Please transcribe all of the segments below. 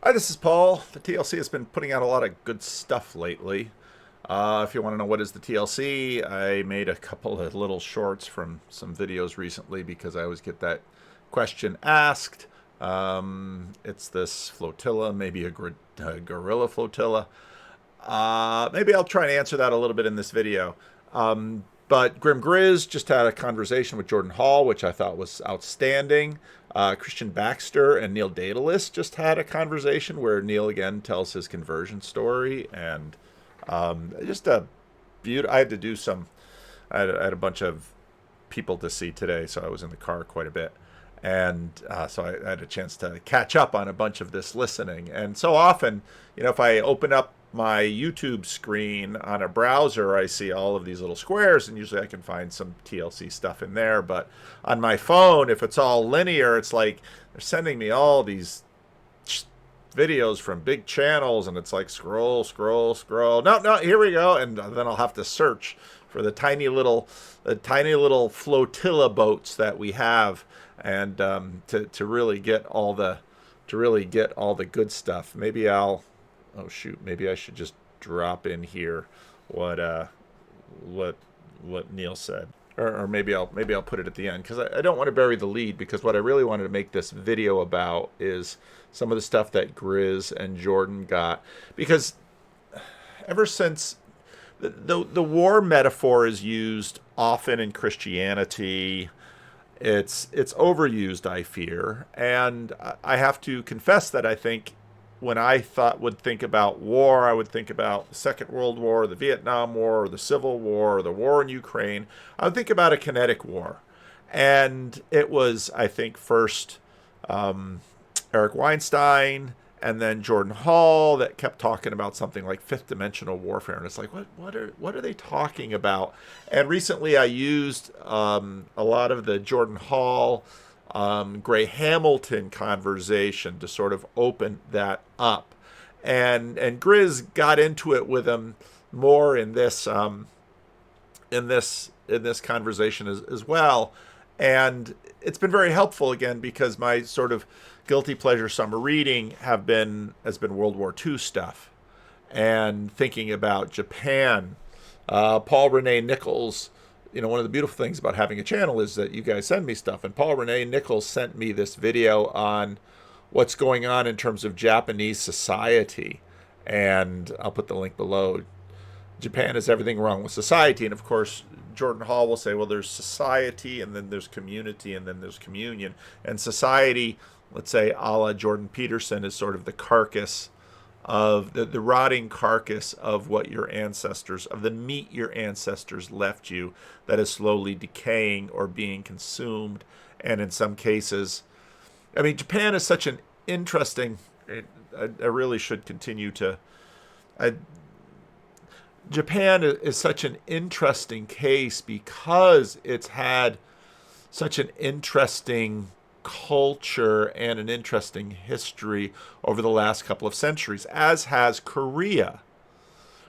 Hi, this is Paul. The TLC has been putting out a lot of good stuff lately. If you want to know what is the TLC, I made a couple of little shorts from some videos recently because I always get that question asked. It's this flotilla, maybe a gorilla flotilla. Maybe I'll try and answer that a little bit in this video. But Grim Grizz just had a conversation with Jordan Hall, which I thought was outstanding. Christian Baxter and Neil Daedalus just had a conversation where Neil again tells his conversion story, and just a beautiful. I had to do some. I had a bunch of people to see today, so I was in the car quite a bit, and so I had a chance to catch up on a bunch of this listening. And so often, if I open up my YouTube screen on a browser, I see all of these little squares, and usually I can find some TLC stuff in there. But on my phone, if it's all linear, it's like they're sending me all these videos from big channels, and it's like scroll, scroll, scroll. No, no, here we go, and then I'll have to search for the tiny little flotilla boats that we have, and to really get all the good stuff. Maybe I'll. Oh shoot! Maybe I should just drop in here what Neil said, or maybe I'll put it at the end because I don't want to bury the lead, because what I really wanted to make this video about is some of the stuff that Grizz and Jordan got, because ever since the war metaphor is used often in Christianity. It's overused, I fear, and I have to confess that I think when I would think about war, I would think about the Second World War, the Vietnam War, or the Civil War, or the war in Ukraine. I would think about a kinetic war. And it was, I think, first Eric Weinstein and then Jordan Hall that kept talking about something like fifth dimensional warfare. And it's like, what are they talking about? And recently I used a lot of the Jordan Hall Gray Hamilton conversation to sort of open that up, and Grizz got into it with him more in this conversation as well, and it's been very helpful again because my sort of guilty pleasure summer reading has been World War II stuff, and thinking about Japan. Paul Renee Nichols. One of the beautiful things about having a channel is that you guys send me stuff. And Paul Renee Nichols sent me this video on what's going on in terms of Japanese society. And I'll put the link below. Japan has everything wrong with society. And of course, Jordan Hall will say, well, there's society, and then there's community, and then there's communion. And society, let's say a la Jordan Peterson, is sort of the carcass of the rotting carcass of what your ancestors, of the meat your ancestors left you, that is slowly decaying or being consumed. And in some cases, I mean, Japan is such an interesting, I really should continue to, Japan is such an interesting case because it's had such an interesting culture and an interesting history over the last couple of centuries, as has Korea.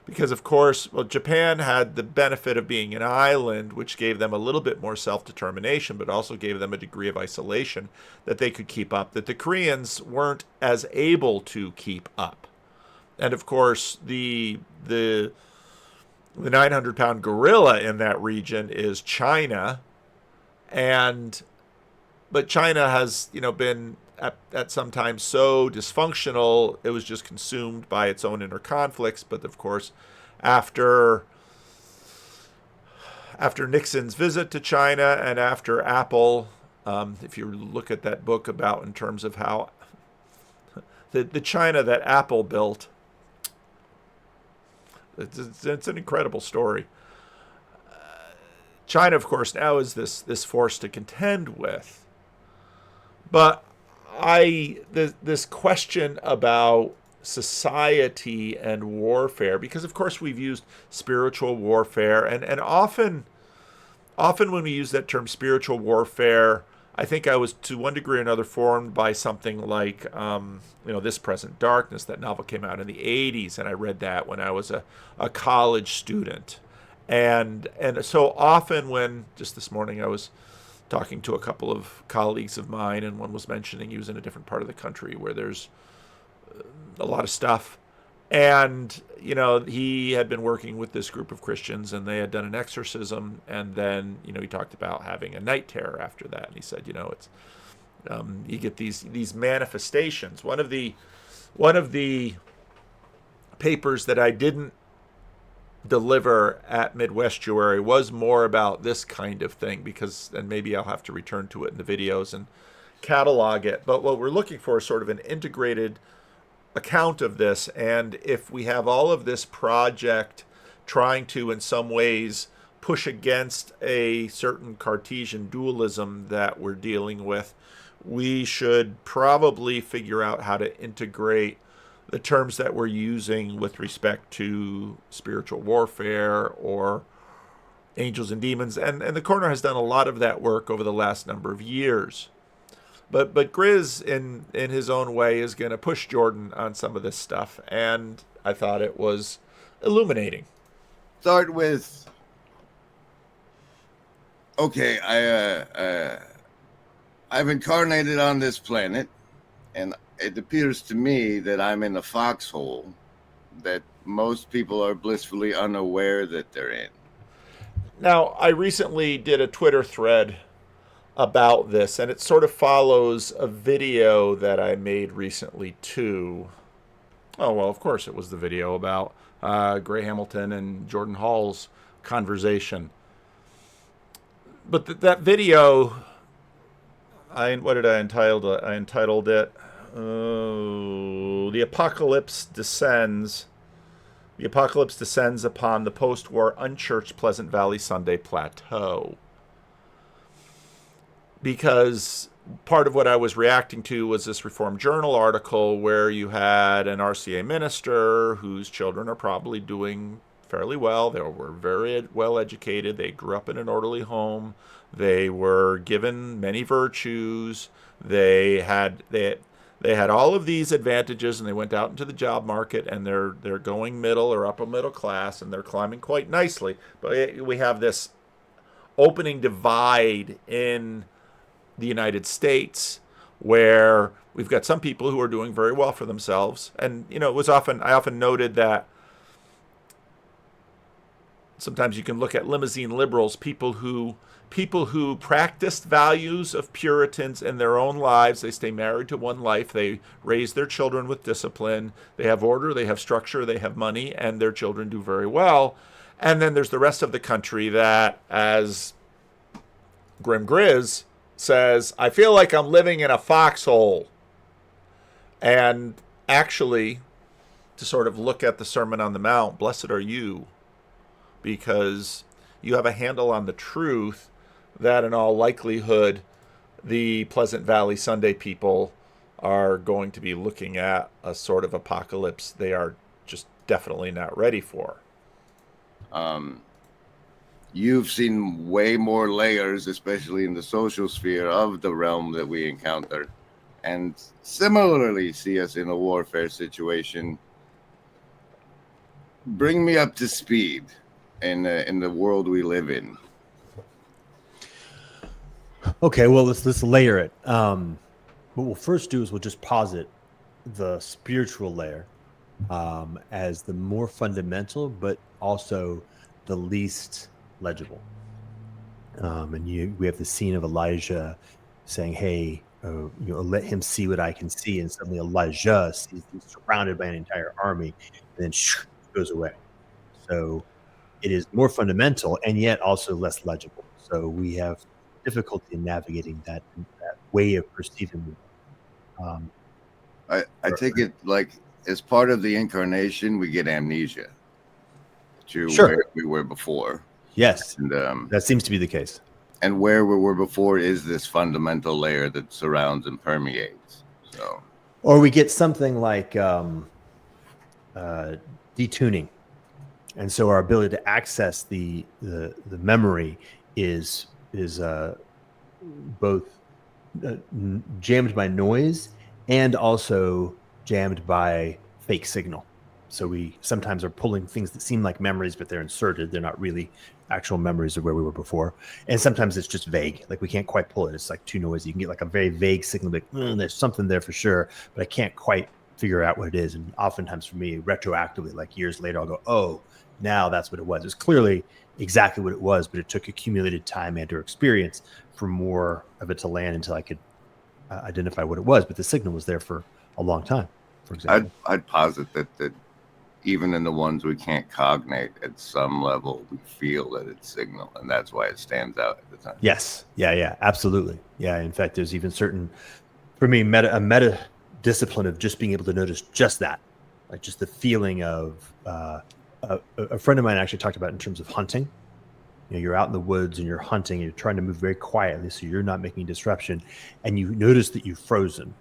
Because, of course, Japan had the benefit of being an island, which gave them a little bit more self-determination, but also gave them a degree of isolation that they could keep up, that the Koreans weren't as able to keep up. And, of course, the 900-pound gorilla in that region is China, but China has, been at some times so dysfunctional, it was just consumed by its own inner conflicts. But of course, after Nixon's visit to China and after Apple, if you look at that book about in terms of how the China that Apple built, it's an incredible story. China, of course, now is this force to contend with. But this question about society and warfare, because of course we've used spiritual warfare, and often when we use that term spiritual warfare, I think I was to one degree or another formed by something like This Present Darkness. That novel came out in the 80s, and I read that when I was a college student. And so often when, just this morning I was talking to a couple of colleagues of mine, and one was mentioning he was in a different part of the country where there's a lot of stuff. And, you know, he had been working with this group of Christians and they had done an exorcism. And then, you know, he talked about having a night terror after that. And he said, you know, it's, you get these manifestations. One of the papers that I didn't deliver at Midwestuary was more about this kind of thing because, and maybe I'll have to return to it in the videos and catalog it. But what we're looking for is sort of an integrated account of this. And if we have all of this project trying to, in some ways, push against a certain Cartesian dualism that we're dealing with, we should probably figure out how to integrate the terms that we're using with respect to spiritual warfare or angels and demons. And the corner has done a lot of that work over the last number of years. But Grizz, in his own way, is going to push Jordan on some of this stuff. And I thought it was illuminating. Start with, okay, I've incarnated on this planet, and it appears to me that I'm in a foxhole that most people are blissfully unaware that they're in. Now, I recently did a Twitter thread about this, and it sort of follows a video that I made recently, too. Oh, well, of course, it was the video about Gray Hamilton and Jordan Hall's conversation. But that video, what did I entitle it? I entitled it, The Apocalypse Descends. The apocalypse descends upon the post-war unchurched Pleasant Valley Sunday Plateau. Because part of what I was reacting to was this Reformed Journal article where you had an RCA minister whose children are probably doing fairly well. They were very well educated. They grew up in an orderly home. They were given many virtues. They had all of these advantages, and they went out into the job market, and they're going middle or upper middle class, and they're climbing quite nicely. But we have this opening divide in the United States where we've got some people who are doing very well for themselves. And, you know, I often noted that sometimes you can look at limousine liberals, people who practiced values of Puritans in their own lives. They stay married to one life. They raise their children with discipline. They have order, they have structure, they have money, and their children do very well. And then there's the rest of the country that, as Grim Grizz says, I feel like I'm living in a foxhole. And actually, to sort of look at the Sermon on the Mount, blessed are you, because you have a handle on the truth that in all likelihood the Pleasant Valley Sunday people are going to be looking at a sort of apocalypse they are just definitely not ready for. You've seen way more layers, especially in the social sphere of the realm that we encounter, and similarly see us in a warfare situation. Bring me up to speed in the world we live in. Okay, well, let's layer it. What we'll first do is we'll just posit the spiritual layer as the more fundamental, but also the least legible. And we have the scene of Elijah saying, "Hey, let him see what I can see," and suddenly Elijah sees he's surrounded by an entire army, and then goes away. So it is more fundamental and yet also less legible. So we have difficulty in navigating that way of perceiving it. I take it like as part of the incarnation, we get amnesia to where we were before. Yes, and that seems to be the case. And where we were before is this fundamental layer that surrounds and permeates. So, or we get something like detuning, and so our ability to access the memory is both jammed by noise and also jammed by fake signal. So we sometimes are pulling things that seem like memories, but they're inserted. They're not really actual memories of where we were before. And sometimes it's just vague. Like we can't quite pull it. It's like too noisy. You can get like a very vague signal, like there's something there for sure, but I can't quite figure out what it is. And oftentimes for me, retroactively, like years later, I'll go, oh, now that's what it was. It's clearly exactly what it was, but it took accumulated time and or experience for more of it to land until I could identify what it was. But the signal was there for a long time, for example. I'd posit that even in the ones we can't cognate, at some level we feel that it's signal, and that's why it stands out at the time. Yes. Yeah, absolutely. Yeah. In fact, there's even certain, for me, a meta discipline of just being able to notice just that, like just the feeling of a friend of mine actually talked about in terms of hunting. You're out in the woods and you're hunting, and you're trying to move very quietly so you're not making disruption, and you notice that you've frozen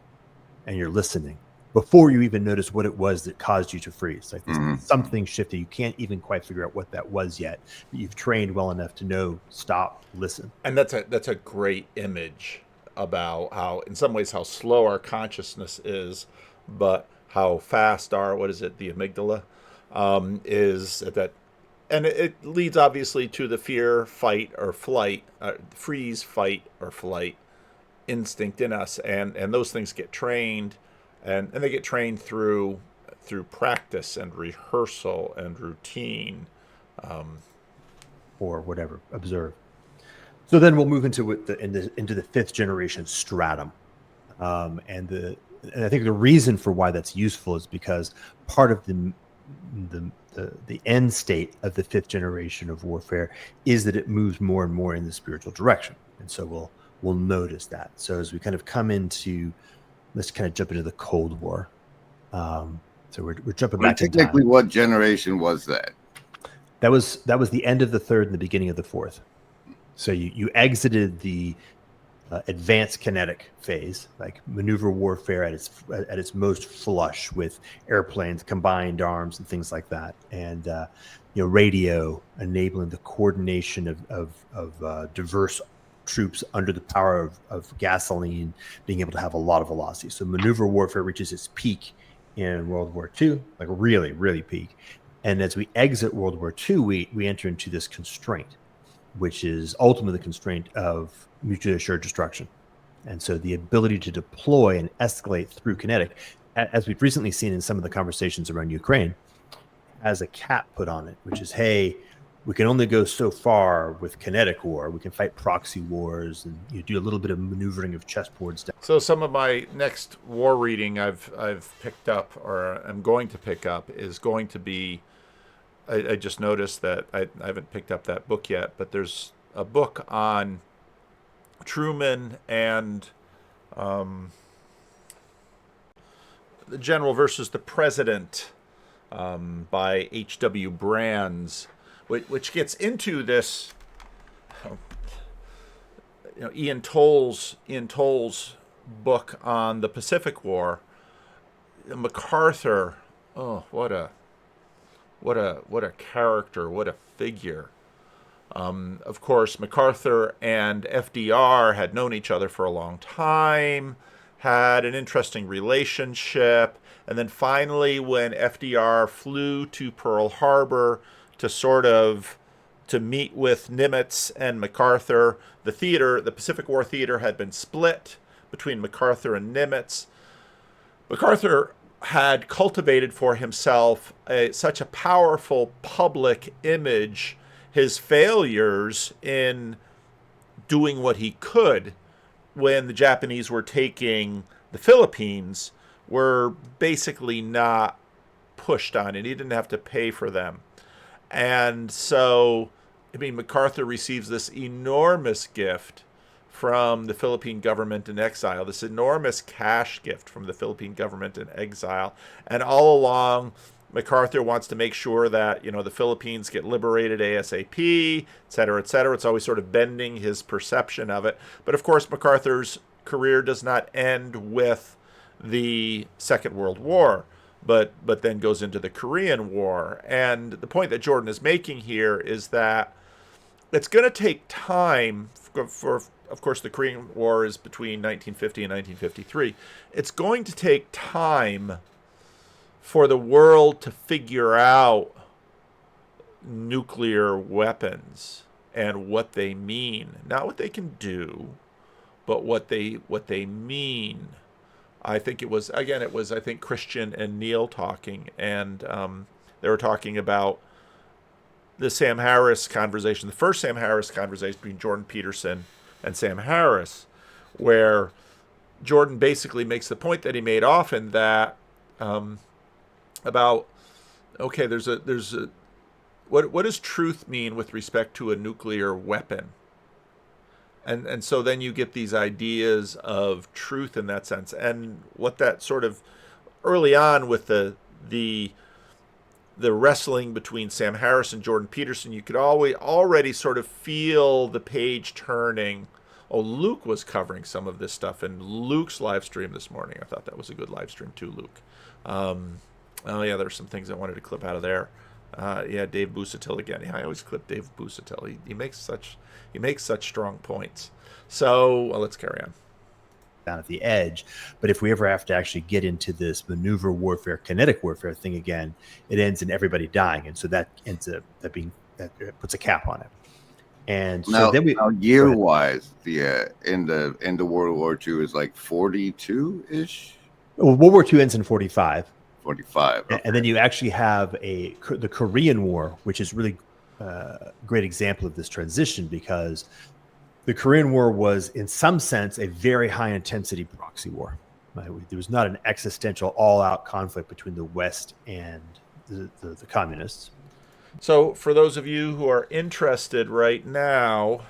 and you're listening before you even notice what it was that caused you to freeze. Like something shifted. You can't even quite figure out what that was yet, but you've trained well enough to know, stop, listen. And that's a great image about how, in some ways, how slow our consciousness is, but how fast our, what is it, the amygdala is at that. And it leads obviously to the fear, fight, or flight, freeze, fight, or flight instinct in us, and those things get trained, and they get trained through practice and rehearsal and routine, or whatever. Observe. So then we'll move into the fifth generation stratum, and I think the reason for why that's useful is because part of the end state of the fifth generation of warfare is that it moves more and more in the spiritual direction, and so we'll notice that. So as we kind of come into, let's kind of jump into the Cold War. So we're jumping back in time. Technically, what generation was that? That was the end of the third and the beginning of the fourth. So you exited the advanced kinetic phase, like maneuver warfare at its most flush with airplanes, combined arms, and things like that, and radio enabling the coordination of diverse troops under the power of gasoline, being able to have a lot of velocity. So maneuver warfare reaches its peak in World War II, like really, really peak. And as we exit World War II, we enter into this constraint, which is ultimately the constraint of mutually assured destruction. And so the ability to deploy and escalate through kinetic, as we've recently seen in some of the conversations around Ukraine, has a cap put on it, which is, hey, we can only go so far with kinetic war. We can fight proxy wars and do a little bit of maneuvering of chessboards down. So some of my next war reading I've picked up, or I'm going to pick up, is going to be, I just noticed that I haven't picked up that book yet, but there's a book on Truman and the General versus the President by H.W. Brands, which gets into this. Ian Toll's book on the Pacific War. MacArthur, oh, what a character, what a figure. Of course, MacArthur and FDR had known each other for a long time, had an interesting relationship, and then finally when FDR flew to Pearl Harbor to meet with Nimitz and MacArthur, the Pacific War theater had been split between MacArthur and Nimitz. MacArthur had cultivated for himself such a powerful public image. His failures in doing what he could when the Japanese were taking the Philippines were basically not pushed on, and he didn't have to pay for them. And so, MacArthur receives this enormous gift from the Philippine government in exile, this enormous cash gift from the Philippine government in exile. And all along, MacArthur wants to make sure that, the Philippines get liberated ASAP, et cetera, et cetera. It's always sort of bending his perception of it. But of course, MacArthur's career does not end with the Second World War, but then goes into the Korean War. And the point that Jordan is making here is that it's going to take time for of course, the Korean War is between 1950 and 1953. It's going to take time for the world to figure out nuclear weapons and what they mean. Not what they can do, but what they mean I think it was, again, it was, I think, Christian and Neil talking, and they were talking about the Sam Harris conversation, the first Sam Harris conversation between Jordan Peterson and Sam Harris, where Jordan basically makes the point that he made often, that about, okay, there's a what does truth mean with respect to a nuclear weapon? And so then you get these ideas of truth in that sense, and what that sort of early on with the wrestling between Sam Harris and Jordan Peterson, you could already sort of feel the page turning. Oh, Luke was covering some of this stuff in Luke's live stream this morning. I thought that was a good live stream too, Luke. Oh yeah, there's some things I wanted to clip out of there. Yeah, Dave Busatil again. Yeah, I always clip Dave Busatil. He makes such strong points. So let's carry on. Down at the edge, but if we ever have to actually get into this maneuver warfare, kinetic warfare thing again, it ends in everybody dying, and so that ends up that puts a cap on it. And so then year-wise, the end of World War II is like 42-ish. Well, World War II ends in 45. 45. Okay. And then you actually have the Korean War, which is really a great example of this transition, because the Korean War was, in some sense, a very high-intensity proxy war. Right? There was not an existential, all-out conflict between the West and the communists. So for those of you who are interested right now,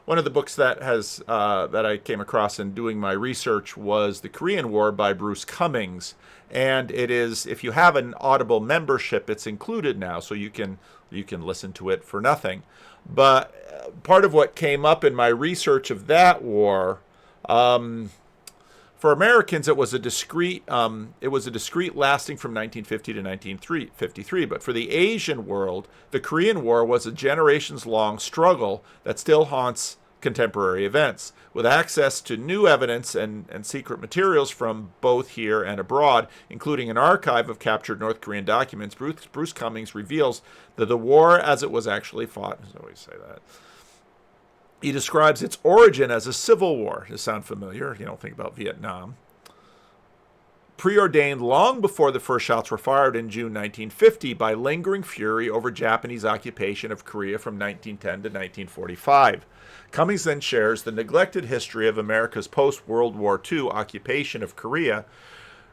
one of the books that I came across in doing my research was The Korean War by Bruce Cummings. And it is, if you have an Audible membership, it's included now, so you can listen to it for nothing. But part of what came up in my research of that war, for Americans, it was a discrete lasting from 1950 to 1953. But for the Asian world, the Korean War was a generations-long struggle that still haunts contemporary events. With access to new evidence and secret materials from both here and abroad, including an archive of captured North Korean documents, Bruce Cummings reveals that the war as it was actually fought, I always say that, he describes its origin as a civil war. Does sound familiar? You don't think about Vietnam. Preordained long before the first shots were fired in June 1950 by lingering fury over Japanese occupation of Korea from 1910 to 1945. Cummings then shares the neglected history of America's post-World War II occupation of Korea,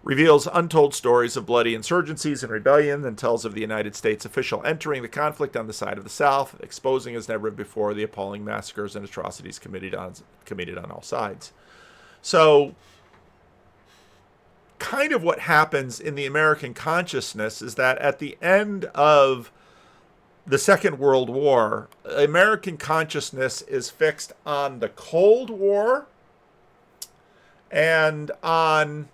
reveals untold stories of bloody insurgencies and rebellion, and tells of the United States official entering the conflict on the side of the South, exposing as never before the appalling massacres and atrocities committed on all sides. So, kind of what happens in the American consciousness is that at the end of the Second World War, American consciousness is fixed on the Cold War and on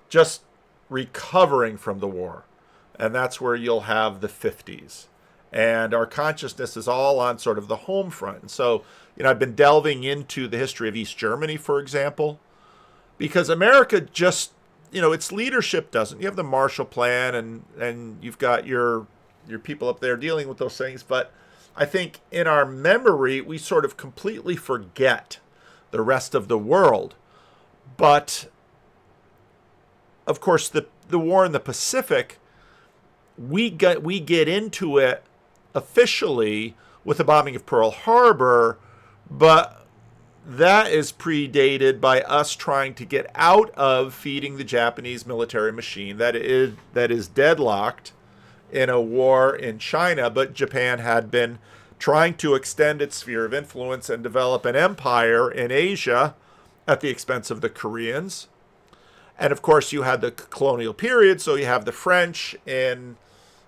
just recovering from the war. And that's where you'll have the 50s. And our consciousness is all on sort of the home front. And so, I've been delving into the history of East Germany, for example, because America just, its leadership doesn't. You have the Marshall Plan and you've got your people up there dealing with those things. But I think in our memory, we sort of completely forget the rest of the world. But of course, the war in the Pacific, we get into it officially with the bombing of Pearl Harbor, but that is predated by us trying to get out of feeding the Japanese military machine that is deadlocked in a war in China. But Japan had been trying to extend its sphere of influence and develop an empire in Asia at the expense of the Koreans. And of course, you had the colonial period, so you have the French in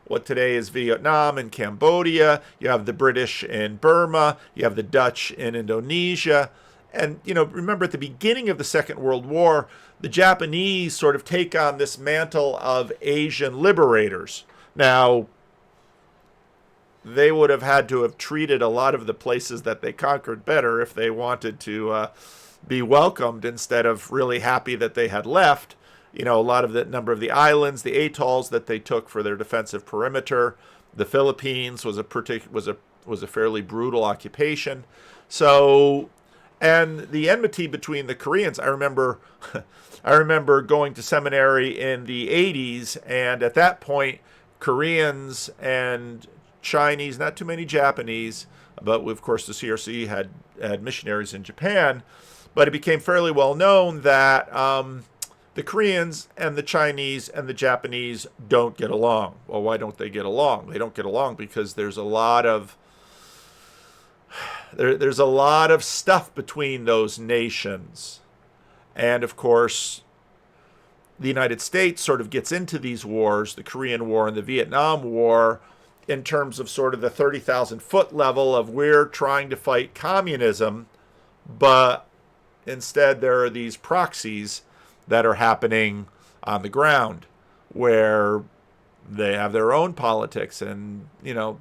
what today is Vietnam and Cambodia. You have the British in Burma. You have the Dutch in Indonesia. And, remember at the beginning of the Second World War, the Japanese sort of take on this mantle of Asian liberators. Now, they would have had to have treated a lot of the places that they conquered better if they wanted to be welcomed instead of really happy that they had left. A lot of the number of the islands, the atolls that they took for their defensive perimeter. The Philippines was a fairly brutal occupation. So And the enmity between the Koreans, I remember, I remember going to seminary in the 80s, and at that point, Koreans and Chinese, not too many Japanese, but of course the CRC had missionaries in Japan, but it became fairly well known that the Koreans and the Chinese and the Japanese don't get along. Well, why don't they get along? They don't get along because there's a lot of there's a lot of stuff between those nations. And of course, the United States sort of gets into these wars, the Korean War and the Vietnam War, in terms of sort of the 30,000 foot level of we're trying to fight communism, but instead there are these proxies that are happening on the ground where they have their own politics. And, you know,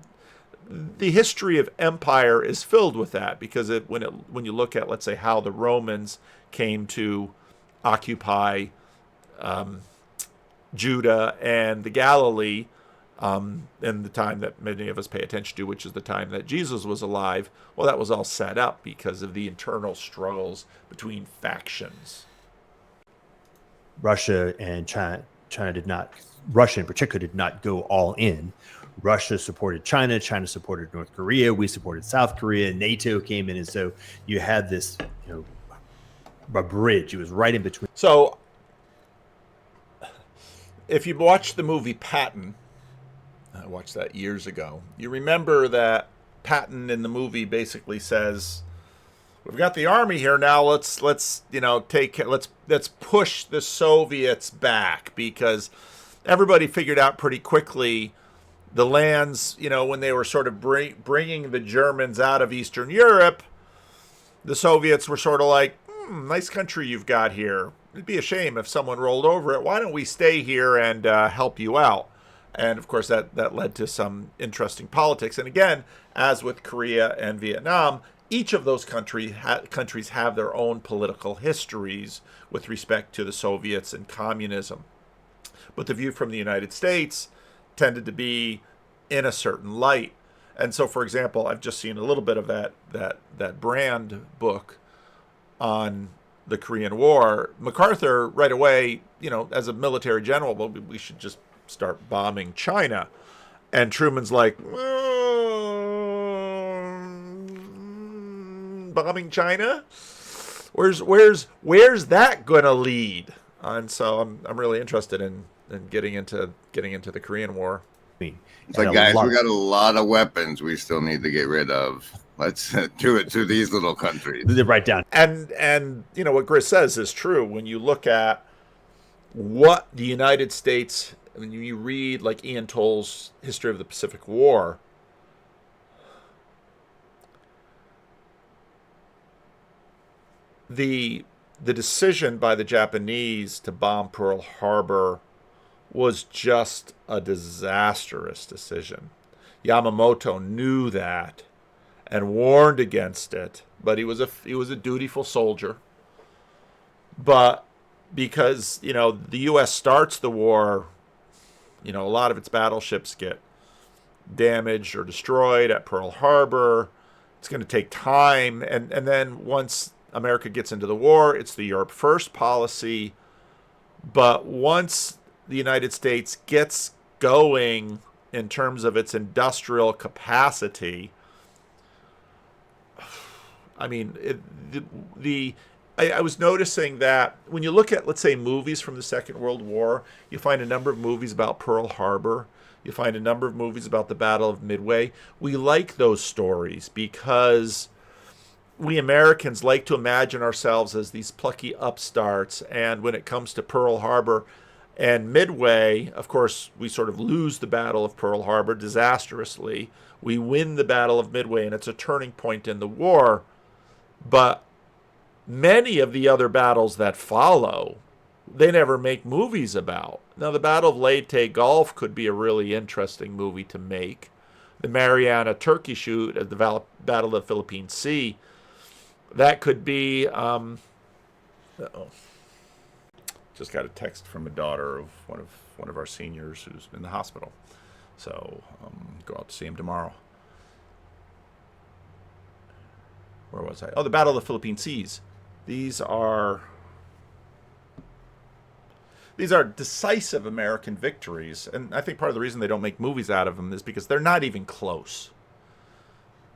the history of empire is filled with that, because when you look at, let's say, how the Romans came to occupy Judah and the Galilee in the time that many of us pay attention to, which is the time that Jesus was alive, well, that was all set up because of the internal struggles between factions. Russia and China did not, Russia in particular did not go all in. Russia supported China, China supported North Korea, we supported South Korea, NATO came in, and so you had this, you know, a bridge. It was right in between. So, if you watched the movie Patton, I watched that years ago, you remember that Patton in the movie basically says, "We've got the army here now. Let's push the Soviets back," because everybody figured out pretty quickly the lands, you know, when they were sort of bringing the Germans out of Eastern Europe, the Soviets were sort of like, nice country you've got here. It'd be a shame if someone rolled over it. Why don't we stay here and help you out? And of course, that led to some interesting politics. And again, as with Korea and Vietnam, each of those countries have their own political histories with respect to the Soviets and communism. But the view from the United States tended to be in a certain light. And so, for example, I've just seen a little bit of that Brand book on the Korean War. MacArthur, right away, you know, as a military general, well, we should just start bombing China. And Truman's like, bombing China? Where's that gonna lead? And so I'm really interested in getting into the Korean War. It's like, guys, we got a lot of weapons we still need to get rid of. Let's do it to these little countries. Right down. And you know what Gris says is true. When you look at what the United States, when you read like Ian Toll's History of the Pacific War, the decision by the Japanese to bomb Pearl Harbor was just a disastrous decision. Yamamoto knew that and warned against it, but he was a dutiful soldier. But because, you know, the U.S. starts the war, you know, a lot of its battleships get damaged or destroyed at Pearl Harbor. It's going to take time, and then once America gets into the war, it's the Europe First policy. But once the United States gets going in terms of its industrial capacity, I mean, I was noticing that when you look at, let's say, movies from the Second World War, you find a number of movies about Pearl Harbor. You find a number of movies about the Battle of Midway. We like those stories because we Americans like to imagine ourselves as these plucky upstarts. And when it comes to Pearl Harbor and Midway, of course, we sort of lose the Battle of Pearl Harbor disastrously. We win the Battle of Midway, and it's a turning point in the war. But many of the other battles that follow, they never make movies about. Now, the Battle of Leyte Gulf could be a really interesting movie to make. The Mariana Turkey Shoot at the Battle of the Philippine Sea, that could be... Just got a text from a daughter of one of our seniors who's in the hospital. So go out to see him tomorrow. where was I? Oh, the Battle of the Philippine Seas. These are decisive American victories, and I think part of the reason they don't make movies out of them is because they're not even close.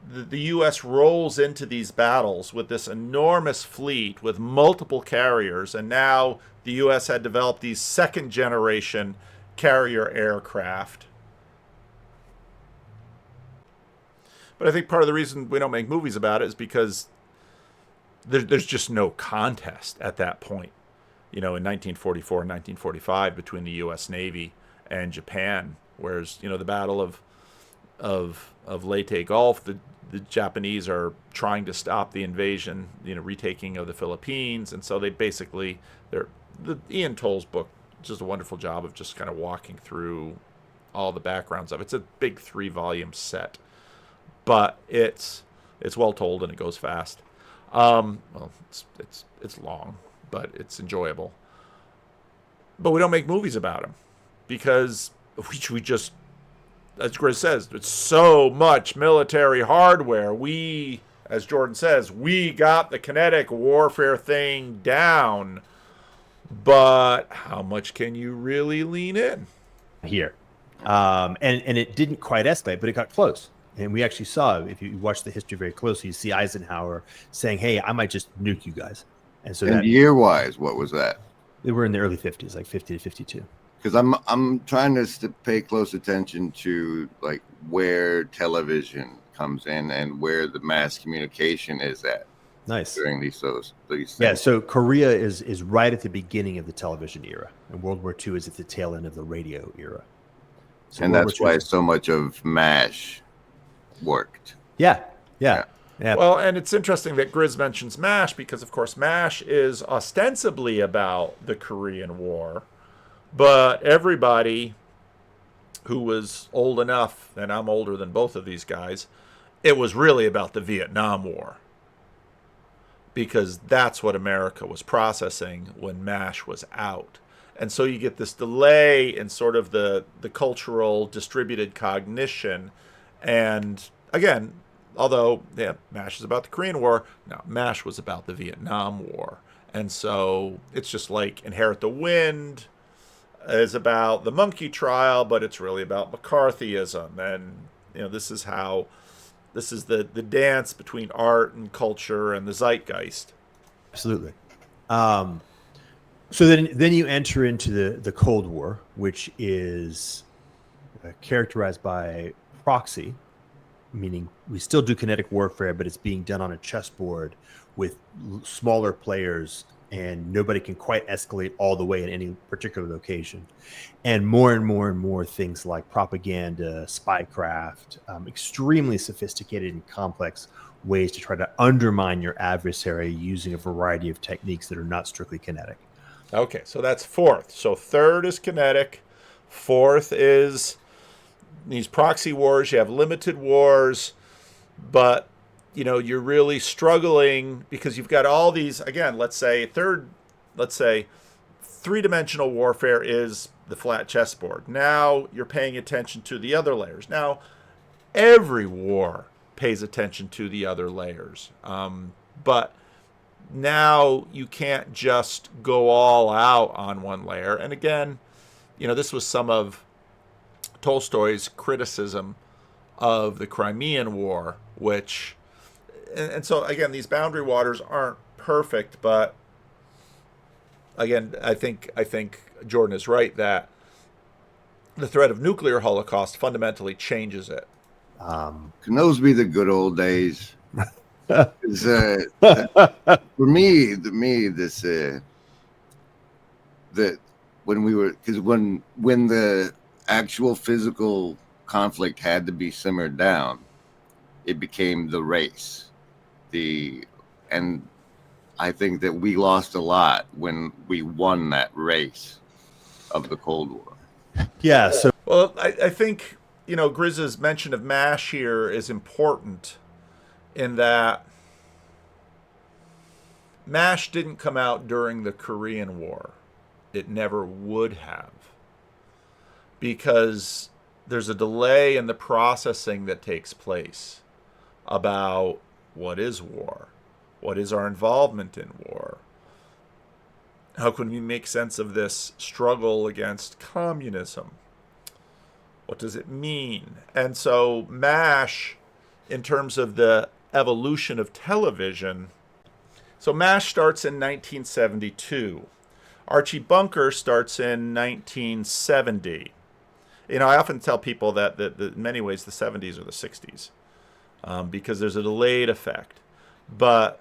The U.S. rolls into these battles with this enormous fleet with multiple carriers, and now the U.S. had developed these second-generation carrier aircraft. But I think part of the reason we don't make movies about it is because there's just no contest at that point. In 1944 and 1945 between the U.S. Navy and Japan, whereas the Battle of Leyte Gulf, the Japanese are trying to stop the invasion, retaking of the Philippines, and so Ian Toll's book does a wonderful job of just kind of walking through all the backgrounds of it. It's a big 3-volume set, but it's well told and it goes fast. Well, it's long, but it's enjoyable. But we don't make movies about them because we just, as Grizz says, it's so much military hardware. We, as Jordan says, we got the kinetic warfare thing down. But how much can you really lean in? Here. And it didn't quite escalate, but it got close. And we actually saw, if you watch the history very closely, you see Eisenhower saying, hey, I might just nuke you guys. And so year-wise, what was that? They were in the early 50s, like 50 to 52. Because I'm trying to pay close attention to like where television comes in and where the mass communication is at. Nice. During these things. Yeah, so Korea is right at the beginning of the television era, and World War II is at the tail end of the radio era. So and that's why so much of MASH worked. Yeah. Well, and it's interesting that Grizz mentions MASH because, of course, MASH is ostensibly about the Korean War, but everybody who was old enough, and I'm older than both of these guys, it was really about the Vietnam War because that's what America was processing when MASH was out. And so you get this delay in sort of the cultural distributed cognition. And again, although MASH is about the Korean War, no, MASH was about the Vietnam War. And so it's just like Inherit the Wind is about the monkey trial, but it's really about McCarthyism. And this is the dance between art and culture and the zeitgeist. Absolutely. So then you enter into the Cold War, which is characterized by proxy, meaning we still do kinetic warfare, but it's being done on a chessboard with smaller players, and nobody can quite escalate all the way in any particular location. And more things like propaganda, spycraft, extremely sophisticated and complex ways to try to undermine your adversary using a variety of techniques that are not strictly kinetic. Okay, so that's fourth. So third is kinetic. Fourth is these proxy wars. You have limited wars, but you're really struggling because you've got all these, again, let's say three-dimensional warfare is the flat chessboard. Now you're paying attention to the other layers. Now every war pays attention to the other layers. But now you can't just go all out on one layer. And again, this was some of Tolstoy's criticism of the Crimean War, which, and so again, these boundary waters aren't perfect, but again, I think Jordan is right that the threat of nuclear holocaust fundamentally changes it. Can those be the good old days? For me, this that when we were, because when the actual physical conflict had to be simmered down, it became the race. And I think that we lost a lot when we won that race of the Cold War. Yeah. So, well, I think Grizz's mention of MASH here is important in that MASH didn't come out during the Korean War. It never would have, because there's a delay in the processing that takes place about What is war? What is our involvement in war? How can we make sense of this struggle against communism? What does it mean? And so MASH, in terms of the evolution of television, so MASH starts in 1972. Archie Bunker starts in 1970. I often tell people that in many ways the 70s are the 60s, because there's a delayed effect. But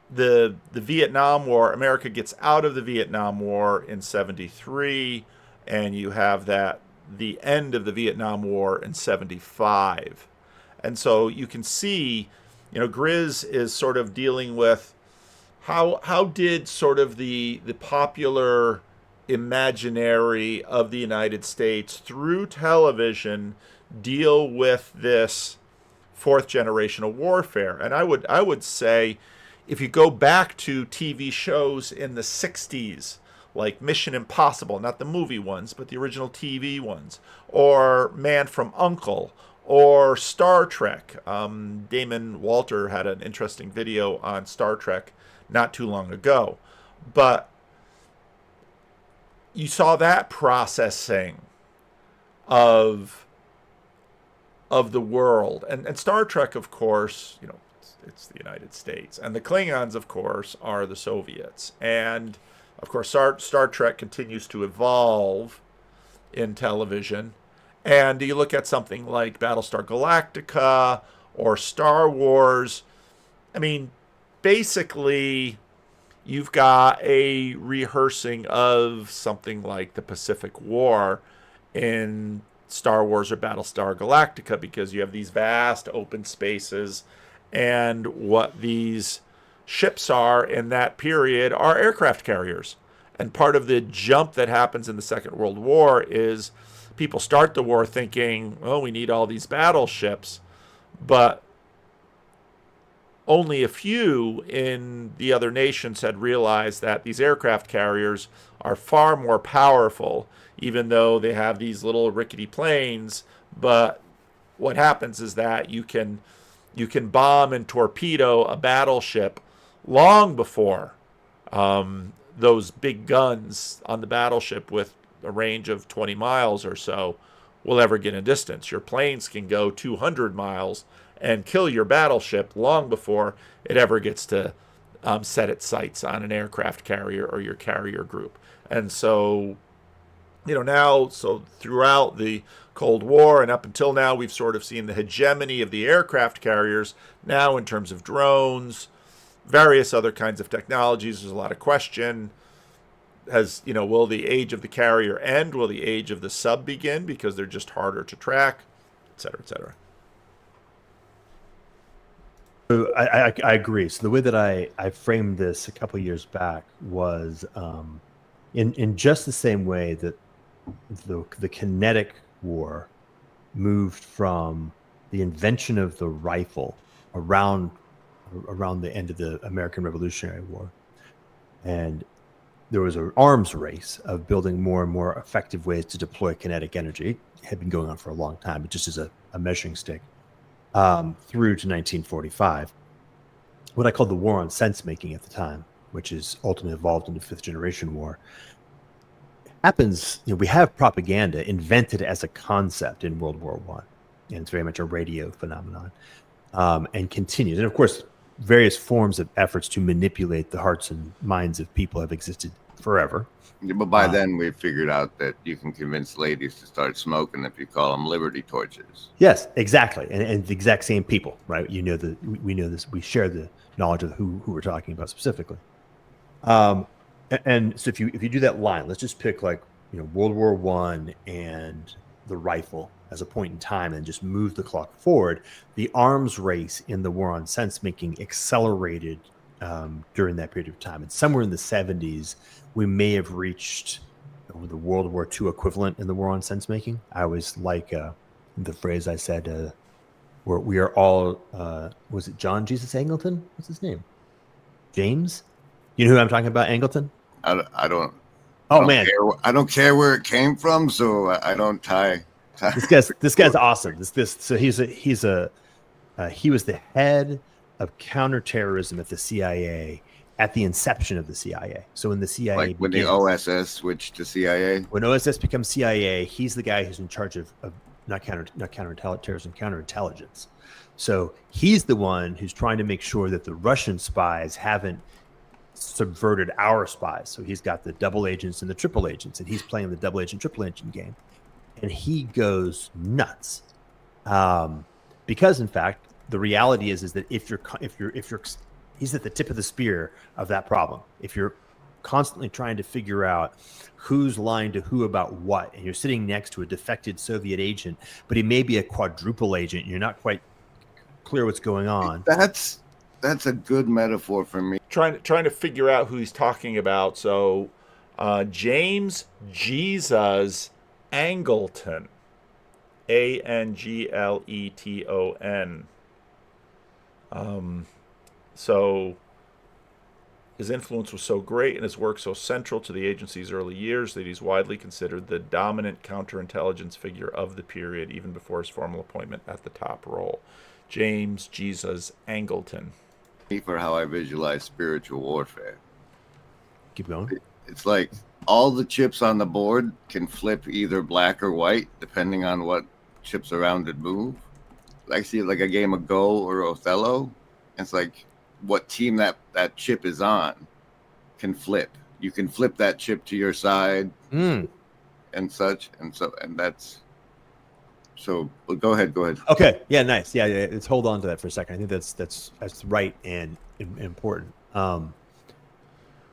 the Vietnam War, America gets out of the Vietnam War in 73, and you have the end of the Vietnam War in 75. And so you can see, Grizz is sort of dealing with how did sort of the popular imaginary of the United States through television deal with this fourth generation of warfare. And I would say, if you go back to TV shows in the 60s, like Mission Impossible, not the movie ones, but the original TV ones, or Man from U.N.C.L.E., or Star Trek. Damon Walter had an interesting video on Star Trek not too long ago. But you saw that processing of the world. And Star Trek, of course, it's the United States. And the Klingons, of course, are the Soviets. And, of course, Star Trek continues to evolve in television. And you look at something like Battlestar Galactica or Star Wars. I mean, basically, you've got a rehearsing of something like the Pacific War in Star Wars or Battlestar Galactica, because you have these vast open spaces, and what these ships are in that period are aircraft carriers. And part of the jump that happens in the Second World War is people start the war thinking, oh, we need all these battleships, but only a few in the other nations had realized that these aircraft carriers are far more powerful, even though they have these little rickety planes. But what happens is that you can bomb and torpedo a battleship long before those big guns on the battleship with a range of 20 miles or so will ever get a distance. Your planes can go 200 miles and kill your battleship long before it ever gets to set its sights on an aircraft carrier or your carrier group. And so, now, throughout the Cold War and up until now, we've sort of seen the hegemony of the aircraft carriers. Now, in terms of drones, various other kinds of technologies, there's a lot of question. Will the age of the carrier end? Will the age of the sub begin because they're just harder to track, et cetera, et cetera. So I agree. So the way that I framed this a couple of years back was in just the same way that the kinetic war moved from the invention of the rifle around the end of the American Revolutionary War, and there was an arms race of building more and more effective ways to deploy kinetic energy. It had been going on for a long time. It just is a measuring stick. Through to 1945, what I called the war on sense making at the time, which is ultimately evolved into fifth generation war, happens. We have propaganda invented as a concept in World War I, and it's very much a radio phenomenon, and continues. And of course, various forms of efforts to manipulate the hearts and minds of people have existed forever. Yeah, but by then we figured out that you can convince ladies to start smoking if you call them liberty torches. Yes, exactly, and the exact same people, right? We know this. We share the knowledge of who we're talking about specifically. And so if you do that line, let's just pick World War I and the rifle as a point in time, and just move the clock forward. The arms race in the war on sense making accelerated during that period of time, and somewhere in the 70s. We may have reached the World War II equivalent in the war on sense making. I always like the phrase I said, where we are all, was it John Jesus Angleton? What's his name? James? You know who I'm talking about, Angleton? I don't. Oh, man. I don't care where it came from, so I don't tie. This guy's awesome. So he was the head of counterterrorism at the CIA at the inception of the CIA. So when the CIA Like when the begins, OSS switched to CIA. when OSS becomes CIA, he's the guy who's in charge of not counterterrorism, counterintelligence. So he's the one who's trying to make sure that the Russian spies haven't subverted our spies. So he's got the double agents and the triple agents, and he's playing the double agent, triple agent game. And he goes nuts. Because in fact, the reality is that if you're he's at the tip of the spear of that problem. If you're constantly trying to figure out who's lying to who about what, and you're sitting next to a defected Soviet agent, but he may be a quadruple agent, and you're not quite clear what's going on. That's a good metaphor for me. Trying to figure out who he's talking about. So, James Jesus Angleton, Angleton. So his influence was so great and his work so central to the agency's early years that he's widely considered the dominant counterintelligence figure of the period, even before his formal appointment at the top role. James Jesus Angleton. For how I visualize spiritual warfare. Keep going. It's like all the chips on the board can flip either black or white, depending on what chips around it move. I see it like a game of Go or Othello. It's like what team that chip is on can flip. You can flip that chip to your side and such. And that's so. But go ahead. Okay. Yeah. Nice. Yeah. Let's hold on to that for a second. I think that's right and important.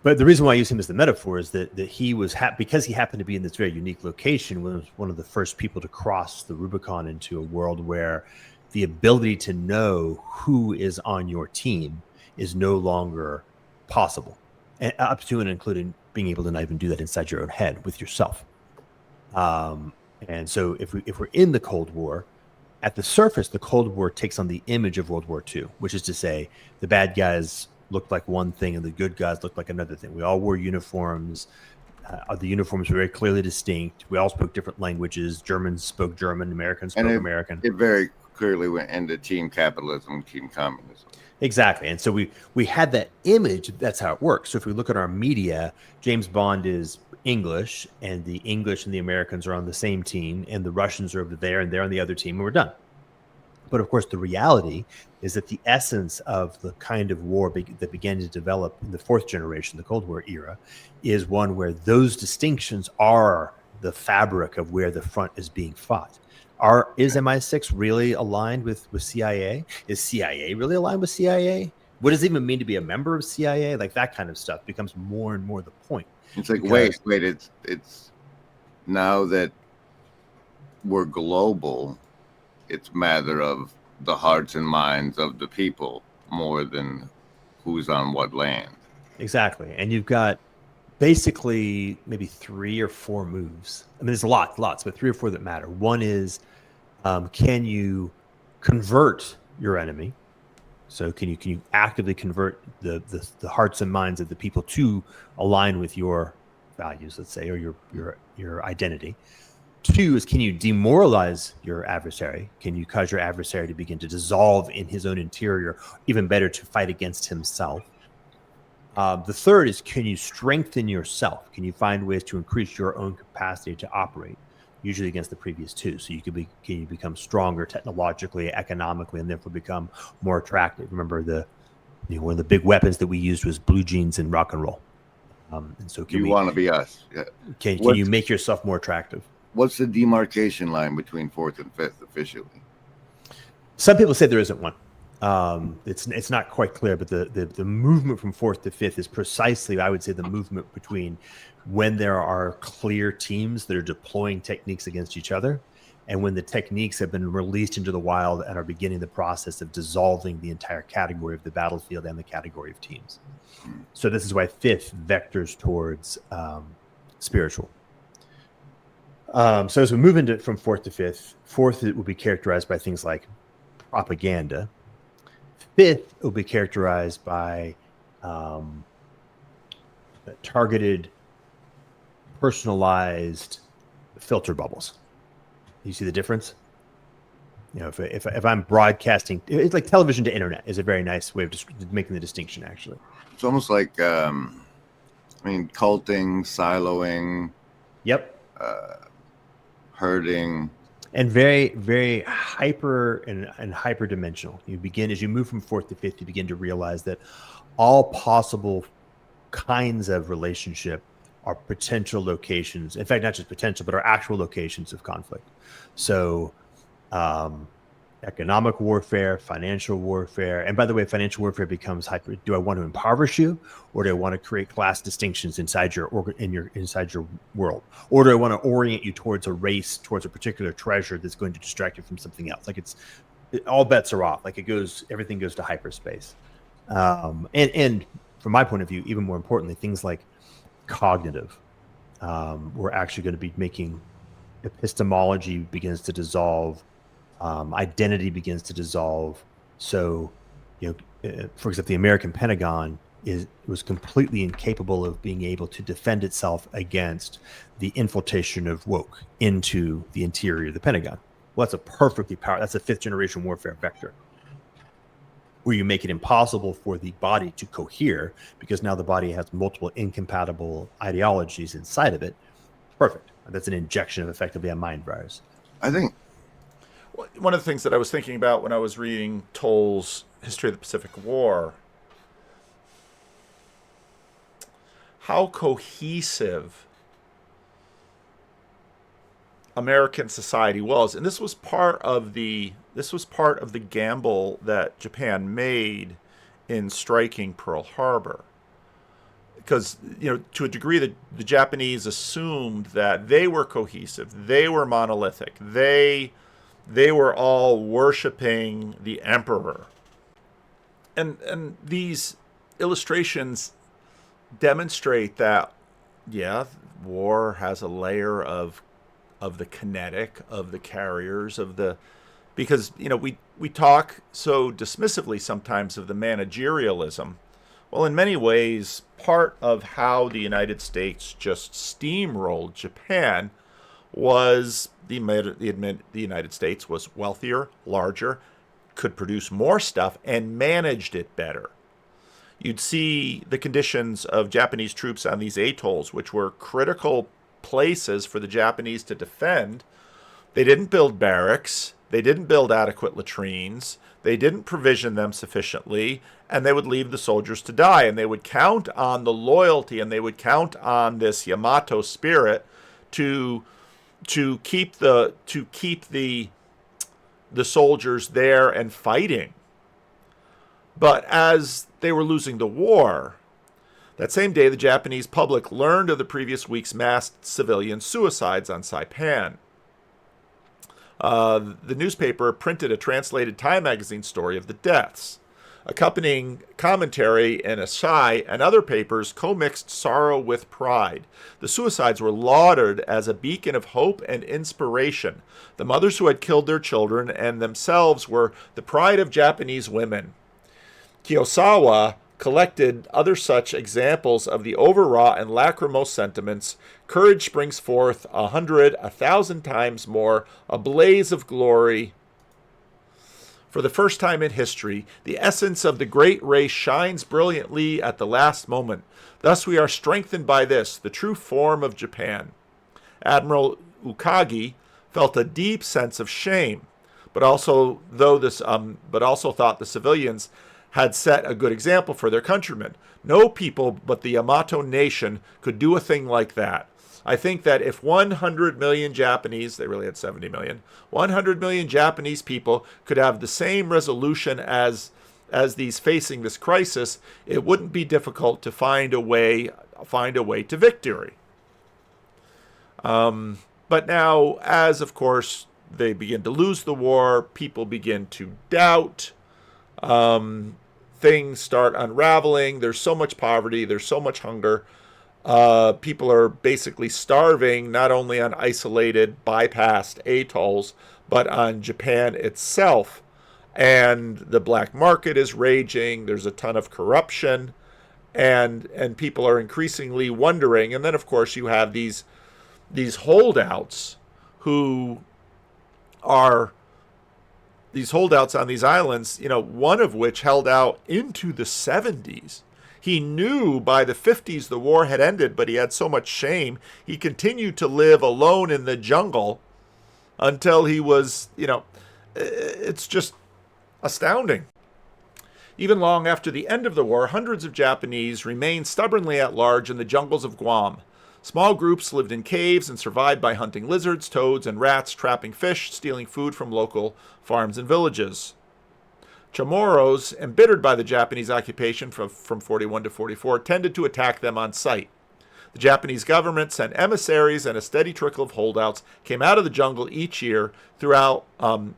But the reason why I use him as the metaphor is that he was because he happened to be in this very unique location, was one of the first people to cross the Rubicon into a world where the ability to know who is on your team is no longer possible, and up to and including being able to not even do that inside your own head with yourself. And so if we're in the Cold War, at the surface, the Cold War takes on the image of World War II, which is to say the bad guys looked like one thing and the good guys looked like another thing. We all wore uniforms. The uniforms were very clearly distinct. We all spoke different languages. Germans spoke German. Americans spoke American. It very clearly went into team capitalism, team communism. Exactly. And so we had that image. That's how it works. So if we look at our media, James Bond is English, and the English and the Americans are on the same team, and the Russians are over there, and they're on the other team, and we're done. But of course, the reality is that the essence of the kind of war that began to develop in the fourth generation, the Cold War era, is one where those distinctions are the fabric of where the front is being fought. Is MI6 really aligned with CIA? Is CIA really aligned with CIA? What does it even mean to be a member of CIA? Like that kind of stuff becomes more and more the point. It's like, wait, it's now that we're global, it's a matter of the hearts and minds of the people more than who's on what land. Exactly. And you've got basically maybe 3 or 4 moves. I mean, there's lots, but 3 or 4 that matter. One is, can you convert your enemy? So can you actively convert the hearts and minds of the people to align with your values, let's say, or your identity? 2 is, can you demoralize your adversary? Can you cause your adversary to begin to dissolve in his own interior, even better, to fight against himself? The 3rd is, can you strengthen yourself? Can you find ways to increase your own capacity to operate, usually against the previous 2? So can you become stronger technologically, economically, and therefore become more attractive? Remember, one of the big weapons that we used was blue jeans and rock and roll. And so you want to be us? Yeah. Can you make yourself more attractive? What's the demarcation line between 4th and 5th officially? Some people say there isn't one. It's not quite clear, but the movement from 4th to 5th is precisely, I would say, the movement between when there are clear teams that are deploying techniques against each other, and when the techniques have been released into the wild and are beginning the process of dissolving the entire category of the battlefield and the category of teams. So this is why 5th vectors towards spiritual. So as we move into from 4th to 5th, 4th, it will be characterized by things like propaganda. 5th, it will be characterized by targeted, personalized filter bubbles. You see the difference? You know, if I'm broadcasting, it's like television to internet is a very nice way of making the distinction. Actually, It's almost like, culting, siloing, yep, herding. and very very hyper and hyper dimensional. You begin as you move from fourth to fifth, you begin to realize that all possible kinds of relationship are potential locations. In fact, not just potential, but are actual locations of conflict. So, economic warfare, financial warfare, and by the way, financial warfare becomes hyper. Do I want to impoverish you, or do I want to create class distinctions inside inside your world, or do I want to orient you towards a race, towards a particular treasure that's going to distract you from something else? Like all bets are off. Like everything goes to hyperspace. And from my point of view, even more importantly, things like cognitive. We're actually going to be making epistemology begins to dissolve, identity begins to dissolve. So, for example, the American Pentagon was completely incapable of being able to defend itself against the infiltration of woke into the interior of the Pentagon. Well, that's a fifth generation warfare vector, where you make it impossible for the body to cohere because now the body has multiple incompatible ideologies inside of it. Perfect. That's an injection of effectively a mind virus. I think one of the things that I was thinking about when I was reading Toll's History of the Pacific War, how cohesive American society was, and this was part of the gamble that Japan made in striking Pearl Harbor. Because, to a degree, the Japanese assumed that they were cohesive, they were monolithic, they were all worshiping the emperor. And these illustrations demonstrate that, yeah, war has a layer of the kinetic, of the carriers, because we talk so dismissively sometimes of the managerialism. Well, in many ways, part of how the United States just steamrolled Japan was the United States was wealthier, larger, could produce more stuff, and managed it better. You'd see the conditions of Japanese troops on these atolls, which were critical places for the Japanese to defend. They didn't build barracks. They didn't build adequate latrines. They didn't provision them sufficiently, and they would leave the soldiers to die. And they would count on the loyalty, and they would count on this Yamato spirit to keep the soldiers there and fighting. But as they were losing the war, that same day, the Japanese public learned of the previous week's mass civilian suicides on Saipan. The newspaper printed a translated Time magazine story of the deaths. Accompanying commentary in Asahi and other papers co-mixed sorrow with pride. The suicides were lauded as a beacon of hope and inspiration. The mothers who had killed their children and themselves were the pride of Japanese women. Kiyosawa collected other such examples of the overwrought and lachrymose sentiments. Courage springs forth 100, 1,000 times more, a blaze of glory. For the first time in history, the essence of the great race shines brilliantly at the last moment. Thus we are strengthened by this, the true form of Japan. Admiral Ukagi felt a deep sense of shame, but also thought the civilians had set a good example for their countrymen. No people but the Yamato nation could do a thing like that. I think that if 100 million Japanese, they really had 70 million, 100 million Japanese people could have the same resolution as these facing this crisis, it wouldn't be difficult to find a way to victory. But now, as of course they begin to lose the war, people begin to doubt. Things start unraveling. There's so much poverty. There's so much hunger. People are basically starving, not only on isolated, bypassed atolls, but on Japan itself. And the black market is raging. There's a ton of corruption. And people are increasingly wondering. And then, of course, you have these holdouts who are these holdouts on these islands, one of which held out into the 70s. He knew by the 50s the war had ended, but he had so much shame. He continued to live alone in the jungle until he was, it's just astounding. Even long after the end of the war, hundreds of Japanese remained stubbornly at large in the jungles of Guam. Small groups lived in caves and survived by hunting lizards, toads, and rats, trapping fish, stealing food from local farms and villages. Chamorros, embittered by the Japanese occupation from 41 to 44, tended to attack them on sight. The Japanese government sent emissaries, and a steady trickle of holdouts came out of the jungle each year throughout the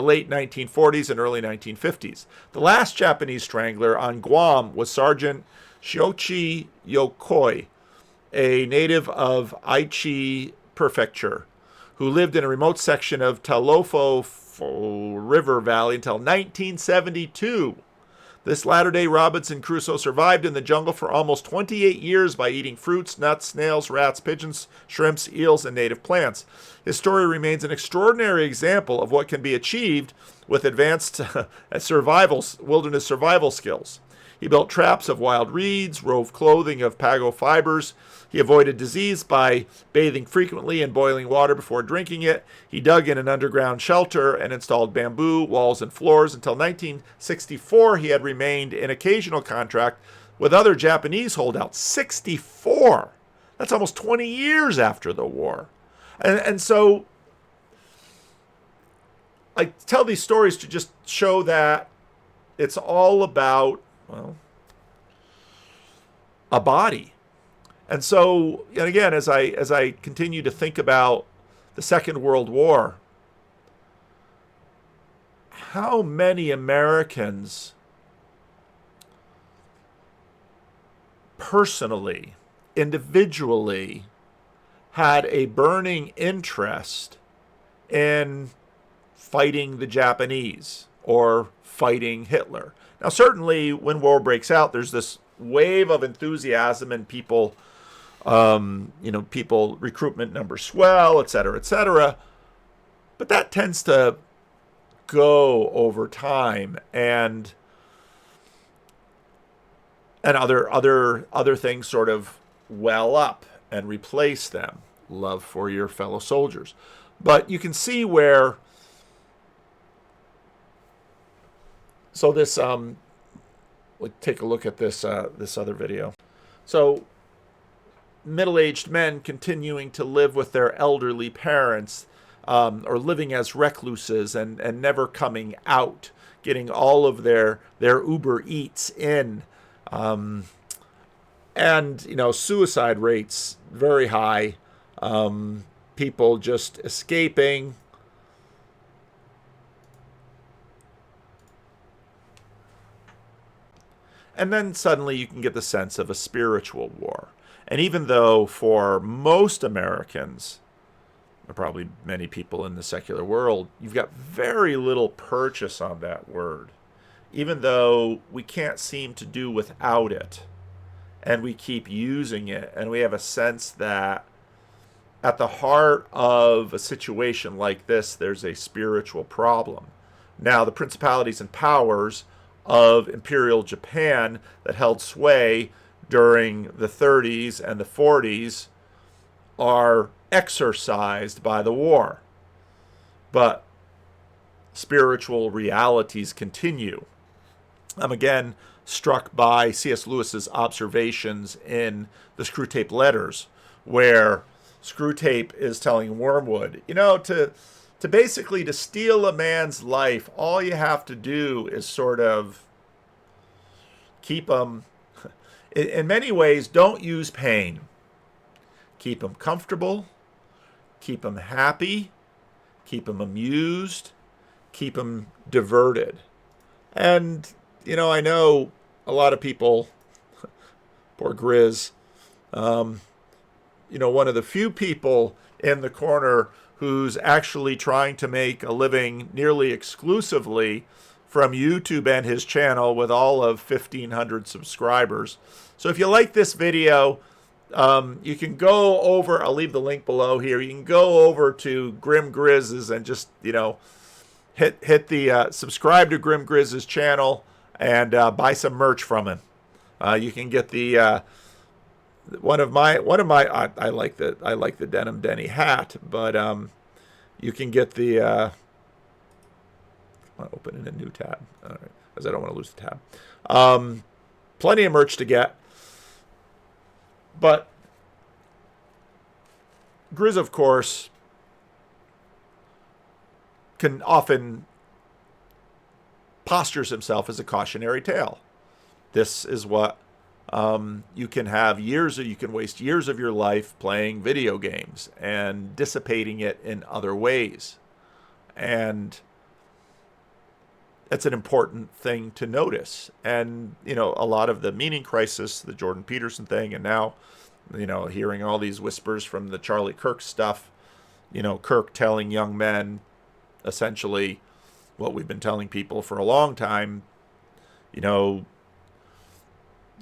late 1940s and early 1950s. The last Japanese strangler on Guam was Sergeant Shioichi Yokoi, a native of Aichi Prefecture, who lived in a remote section of Talofo River Valley until 1972. This latter-day Robinson Crusoe survived in the jungle for almost 28 years by eating fruits, nuts, snails, rats, pigeons, shrimps, eels, and native plants. His story remains an extraordinary example of what can be achieved with advanced wilderness survival skills. He built traps of wild reeds, wove clothing of pago fibers. He avoided disease by bathing frequently in boiling water before drinking it. He dug in an underground shelter and installed bamboo walls and floors. Until 1964, he had remained in occasional contact with other Japanese holdouts. 64! That's almost 20 years after the war. And so I tell these stories to just show that it's all about, well, a body. And so, and again, as I continue to think about the Second World War, how many Americans personally, individually, had a burning interest in fighting the Japanese or fighting Hitler? Now, certainly when war breaks out, there's this wave of enthusiasm and people, recruitment numbers swell, et cetera, but that tends to go over time, and other things sort of well up and replace them. Love for your fellow soldiers. But you can see where, so this, we'll take a look at this other video. So middle-aged men continuing to live with their elderly parents, or living as recluses and never coming out, getting all of their Uber Eats in, and suicide rates very high, people just escaping. And then suddenly you can get the sense of a spiritual war. And even though for most Americans, or probably many people in the secular world, you've got very little purchase on that word, even though we can't seem to do without it, and we keep using it, and we have a sense that at the heart of a situation like this, there's a spiritual problem. Now, the principalities and powers of Imperial Japan that held sway during the 30s and the 40s are exorcised by the war. But spiritual realities continue. I'm again struck by C.S. Lewis's observations in the Screwtape Letters, where Screwtape is telling Wormwood, to basically to steal a man's life, all you have to do is sort of keep him, in many ways, don't use pain. Keep him comfortable, keep him happy, keep him amused, keep him diverted. And, I know a lot of people, poor Grizz, one of the few people in the corner who's actually trying to make a living nearly exclusively from YouTube and his channel with all of 1,500 subscribers. So if you like this video, You can go over, I'll leave the link below here. You can go over to Grim Grizz's and just, hit the subscribe to Grim Grizz's channel and buy some merch from him. You can get the one of my I like the Denim Denny hat, but you can get the I'll open in a new tab, all right, because I don't want to lose the tab. Plenty of merch to get, but Grizz, of course, can often postures himself as a cautionary tale. This is what you can have you can waste years of your life playing video games and dissipating it in other ways. And it's an important thing to notice. And, a lot of the meaning crisis, the Jordan Peterson thing, and now, hearing all these whispers from the Charlie Kirk stuff, Kirk telling young men essentially what we've been telling people for a long time,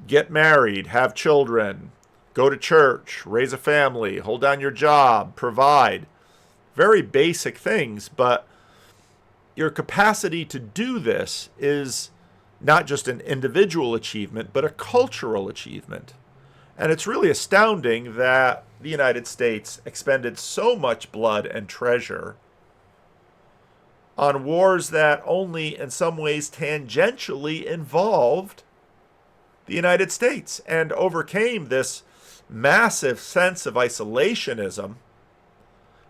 get married, have children, go to church, raise a family, hold down your job, provide. Very basic things, but your capacity to do this is not just an individual achievement, but a cultural achievement. And it's really astounding that the United States expended so much blood and treasure on wars that only in some ways tangentially involved the United States and overcame this massive sense of isolationism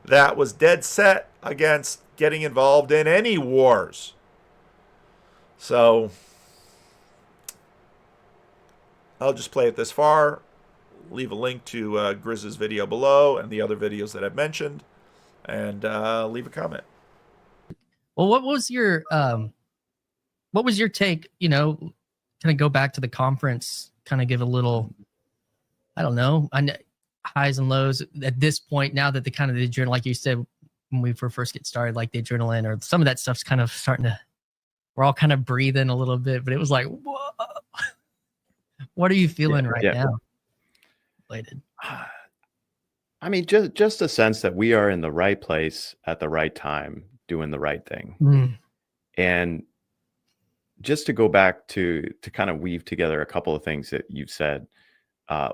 that was dead set against getting involved in any wars. So I'll just play it this far, leave a link to Grizz's video below and the other videos that I've mentioned, and leave a comment. Well, what was your take, kind of go back to the conference, kind of give a little, I don't know, highs and lows at this point, now that the journal, like you said, when we first get started, like the adrenaline or some of that stuff's kind of starting to, we're all kind of breathing a little bit, but it was like, whoa, what are you feeling now? Related. I mean, just a sense that we are in the right place at the right time, doing the right thing. And just to go back to kind of weave together a couple of things that you've said.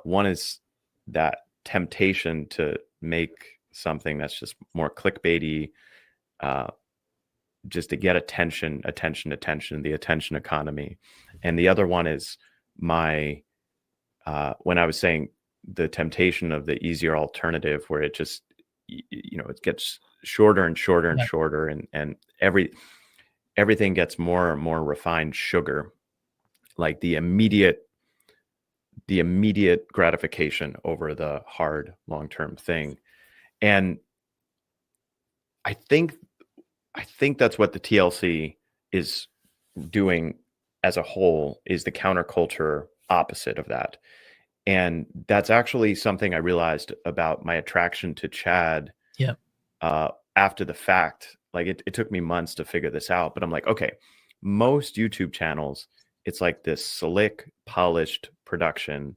One is that temptation to make something that's just more clickbaity, just to get attention, the attention economy. And the other one is when I was saying the temptation of the easier alternative, where it just, it gets shorter and shorter and shorter, and everything gets more and more refined sugar, like the immediate gratification over the hard long-term thing. And I think that's what the TLC is doing as a whole, is the counterculture opposite of that. And that's actually something I realized about my attraction to Chad after the fact. Like it took me months to figure this out, but I'm like, okay, most YouTube channels, it's like this slick, polished production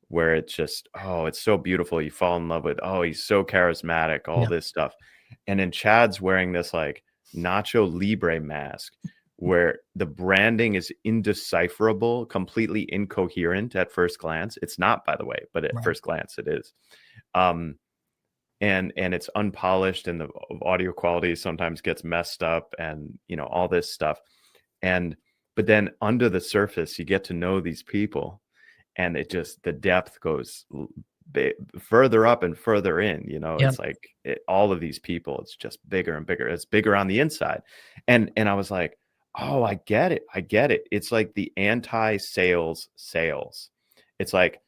where it's just, oh, it's so beautiful. You fall in love with, oh, he's so charismatic, all this stuff. And then Chad's wearing this like Nacho Libre mask where the branding is indecipherable, completely incoherent at first glance. It's not, by the way, but at first glance it is. And it's unpolished, and the audio quality sometimes gets messed up, and all this stuff. But then under the surface, you get to know these people, and the depth goes further up and further in. It's like all of these people, it's just bigger and bigger. It's bigger on the inside, and I was like, oh, I get it. It's like the anti-sales. It's like,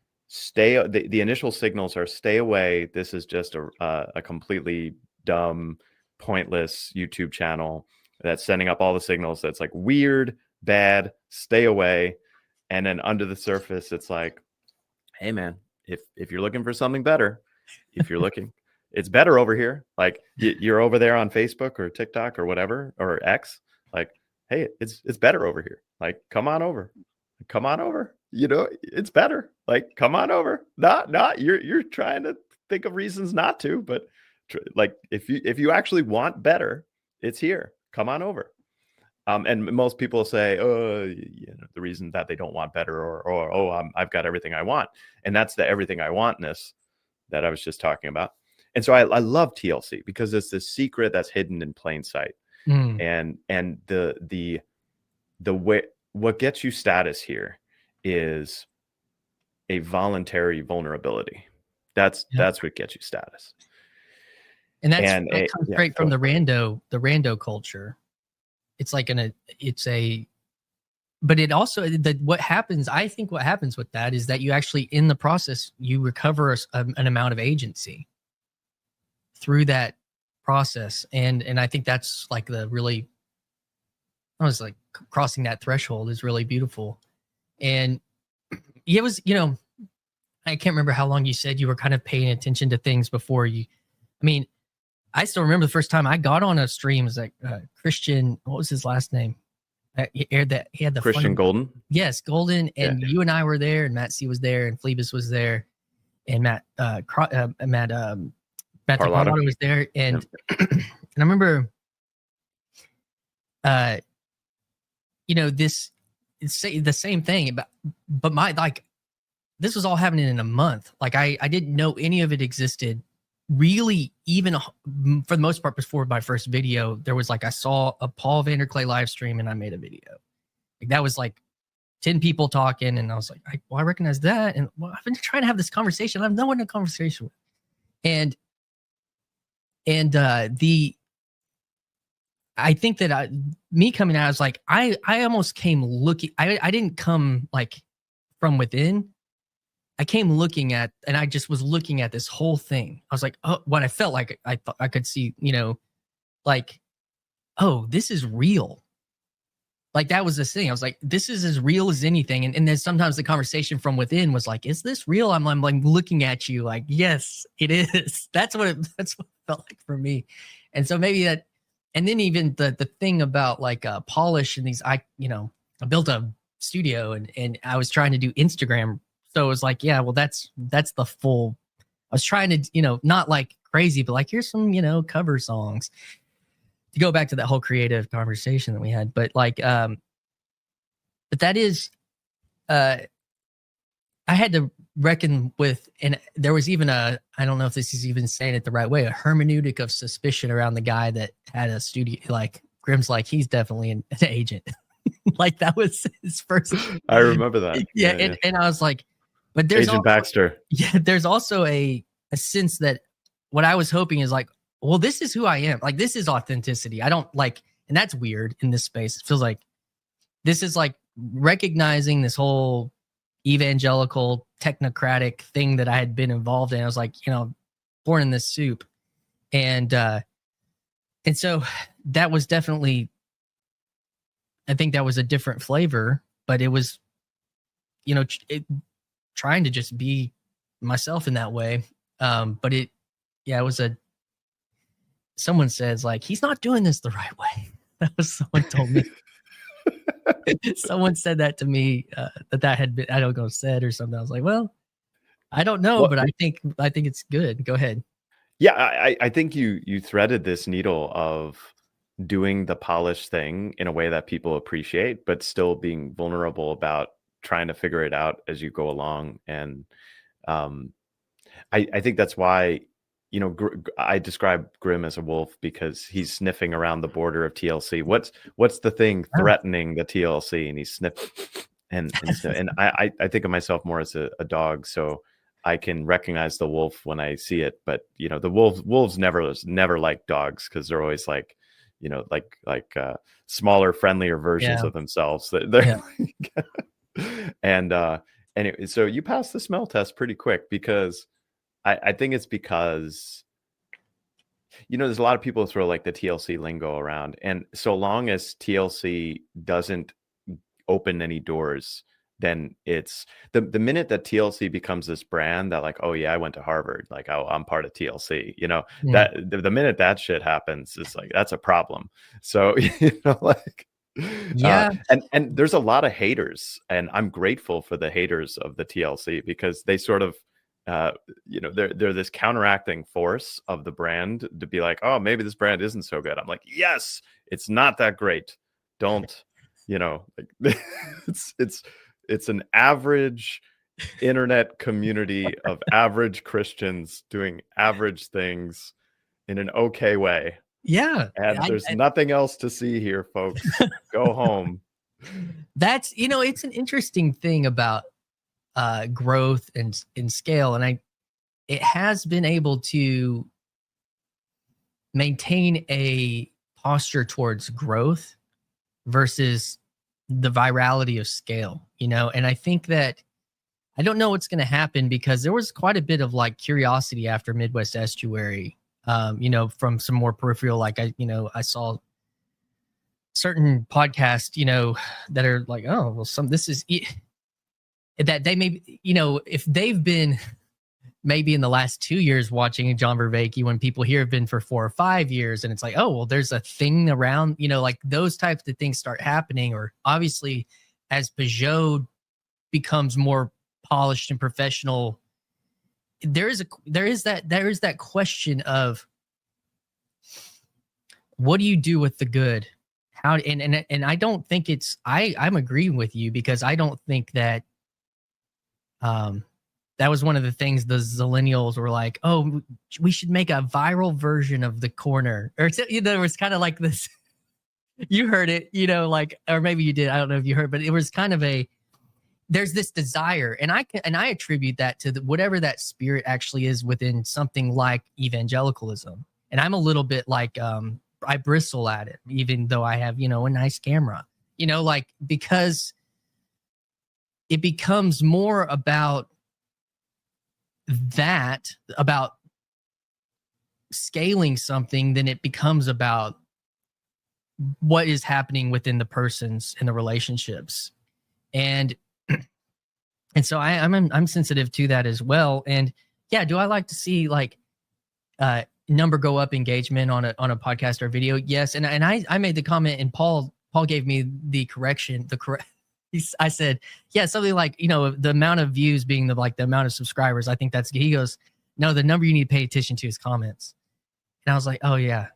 the initial signals are stay away. This is just a completely dumb, pointless YouTube channel that's sending up all the signals. That's like weird, bad, stay away. And then under the surface, it's like, hey man, if you're looking for something better, it's better over here. Like you're over there on Facebook or TikTok or whatever, or X, like, hey, it's better over here. Like, come on over. come on over. You know, it's better. Like, come on over. Not you're trying to think of reasons not to, but like if you actually want better, it's here. Come on over. And most people say, oh, you know, the reason that they don't want better, or oh, I've got everything I want, and that's the everything I wantness that I was just talking about. And so I love TLC because it's this secret that's hidden in plain sight. And the way, what gets you status here is a voluntary vulnerability. That's what gets you status. And that comes straight from the rando culture. It's like but it also, what happens with that is that you actually, in the process, you recover an amount of agency through that process. And I think that's like I was like, crossing that threshold is really beautiful. And it was, you know, I can't remember how long you said you were kind of paying attention to things before you, I mean, I still remember the first time I got on a stream. It was like Christian, what was his last name? He had the Christian Golden. Yes, Golden, and you and I were there, and Matt C was there, and Phlebas was there, and Matt Parlato was there, and and I remember, you know, it's the same thing, but my, like, this was all happening in a month. Like I didn't know any of it existed. Really, even for the most part, before my first video, there was like, I saw a Paul Vanderklay live stream and I made a video. Like that was like 10 people talking, and I was like, I recognize that. And well, I've been trying to have this conversation. I have no one to conversation with. And I think that me coming out, I was like, I almost came looking, I didn't come like from within. I came looking at, and I just was looking at this whole thing. I was like, oh, what I felt like I thought I could see, you know, like, oh, this is real. Like that was this thing. I was like, this is as real as anything. And then sometimes the conversation from within was like, is this real? I'm like looking at you like, yes, it is. That's what it felt like for me. And so maybe that, and then even the thing about like polish and these, I built a studio and I was trying to do Instagram. So it was like, yeah, well, that's the full, I was trying to, you know, not like crazy, but like, here's some, you know, cover songs to go back to that whole creative conversation that we had. But like, but that is, I had to reckon with, and there was even I don't know if this is even saying it the right way, a hermeneutic of suspicion around the guy that had a studio. Like Grimm's like, he's definitely an agent. Like that was his first. I remember that. Yeah. And I was like, but there's Agent Baxter. Yeah, there's also a sense that what I was hoping is like, well, this is who I am. Like, this is authenticity. I don't like, and that's weird in this space. It feels like this is like recognizing this whole evangelical technocratic thing that I had been involved in. I was like, you know, born in this soup. And so that was definitely, I think that was a different flavor, but it was, you know, trying to just be myself in that way. But it was someone says like, he's not doing this the right way. That was someone told me. Someone said that to me, that had been, I don't know, said or something. I was like, well, I don't know, but I think it's good. Go ahead. Yeah. I think you threaded this needle of doing the polished thing in a way that people appreciate, but still being vulnerable about trying to figure it out as you go along. And I think that's why, you know, I describe Grimm as a wolf because he's sniffing around the border of TLC. What's the thing threatening the TLC? And he's sniffing. And I think of myself more as a dog, so I can recognize the wolf when I see it. But you know, the wolves never like dogs because they're always like, you know, like smaller, friendlier versions of themselves. And anyway, so you passed the smell test pretty quick because I think it's because, you know, there's a lot of people who throw like the TLC lingo around, and so long as TLC doesn't open any doors, then it's the minute that TLC becomes this brand that like, oh yeah, I went to Harvard, like I'm part of TLC, you know, that the minute that shit happens, it's like, that's a problem. So, you know, like Yeah. And there's a lot of haters, and I'm grateful for the haters of the TLC because they sort of, they're this counteracting force of the brand to be like, oh, maybe this brand isn't so good. I'm like, yes, it's not that great. Don't, like, it's an average internet community of average Christians doing average things in an okay way. Yeah. And there's nothing else to see here, folks. Go home. That's, it's an interesting thing about growth and scale. And it has been able to maintain a posture towards growth versus the virality of scale, and I think that I don't know what's going to happen because there was quite a bit of like curiosity after Midwest Estuary, from some more peripheral, like I saw certain podcasts, that are like, oh, well, this is that they may, if they've been maybe in the last 2 years watching John Vervaeke, when people here have been for 4 or 5 years, and it's like, oh, well, there's a thing around, like those types of things start happening. Or obviously as Peugeot becomes more polished and professional, there is that question of what do you do with the good? How and I don't think it's I'm agreeing with you, because I don't think that that was one of the things the Zillennials were like, oh, we should make a viral version of the corner, or there was kind of like this. You heard it, like, or maybe you did. I don't know if you heard, but it was kind of there's this desire, and I attribute that to whatever that spirit actually is within something like evangelicalism. And I'm a little bit like, I bristle at it, even though I have, a nice camera, like, because it becomes more about about scaling something than it becomes about what is happening within the persons and the relationships. And so I'm sensitive to that as well. And yeah, do I like to see like number go up engagement on a podcast or video? Yes. And I made the comment, and Paul gave me the correction. I said, yeah, something like, the amount of views being the amount of subscribers. I think that's, he goes, no, the number you need to pay attention to is comments. And I was like, oh yeah,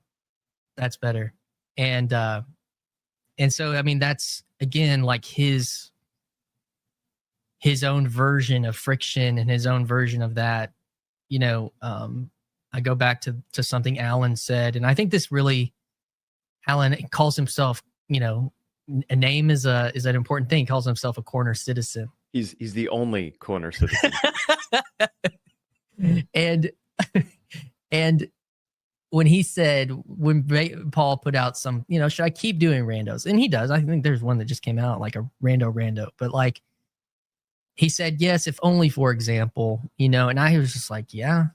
that's better. And so, I mean, that's again, like his own version of friction and his own version of that, I go back to something Alan said. And I think this really, Alan calls himself, a name is an important thing. He calls himself a corner citizen. He's the only corner citizen. and when he said, when Paul put out some, should I keep doing randos? And he does. I think there's one that just came out, like a rando, but like he said, yes, if only, for example, and I was just like, yeah,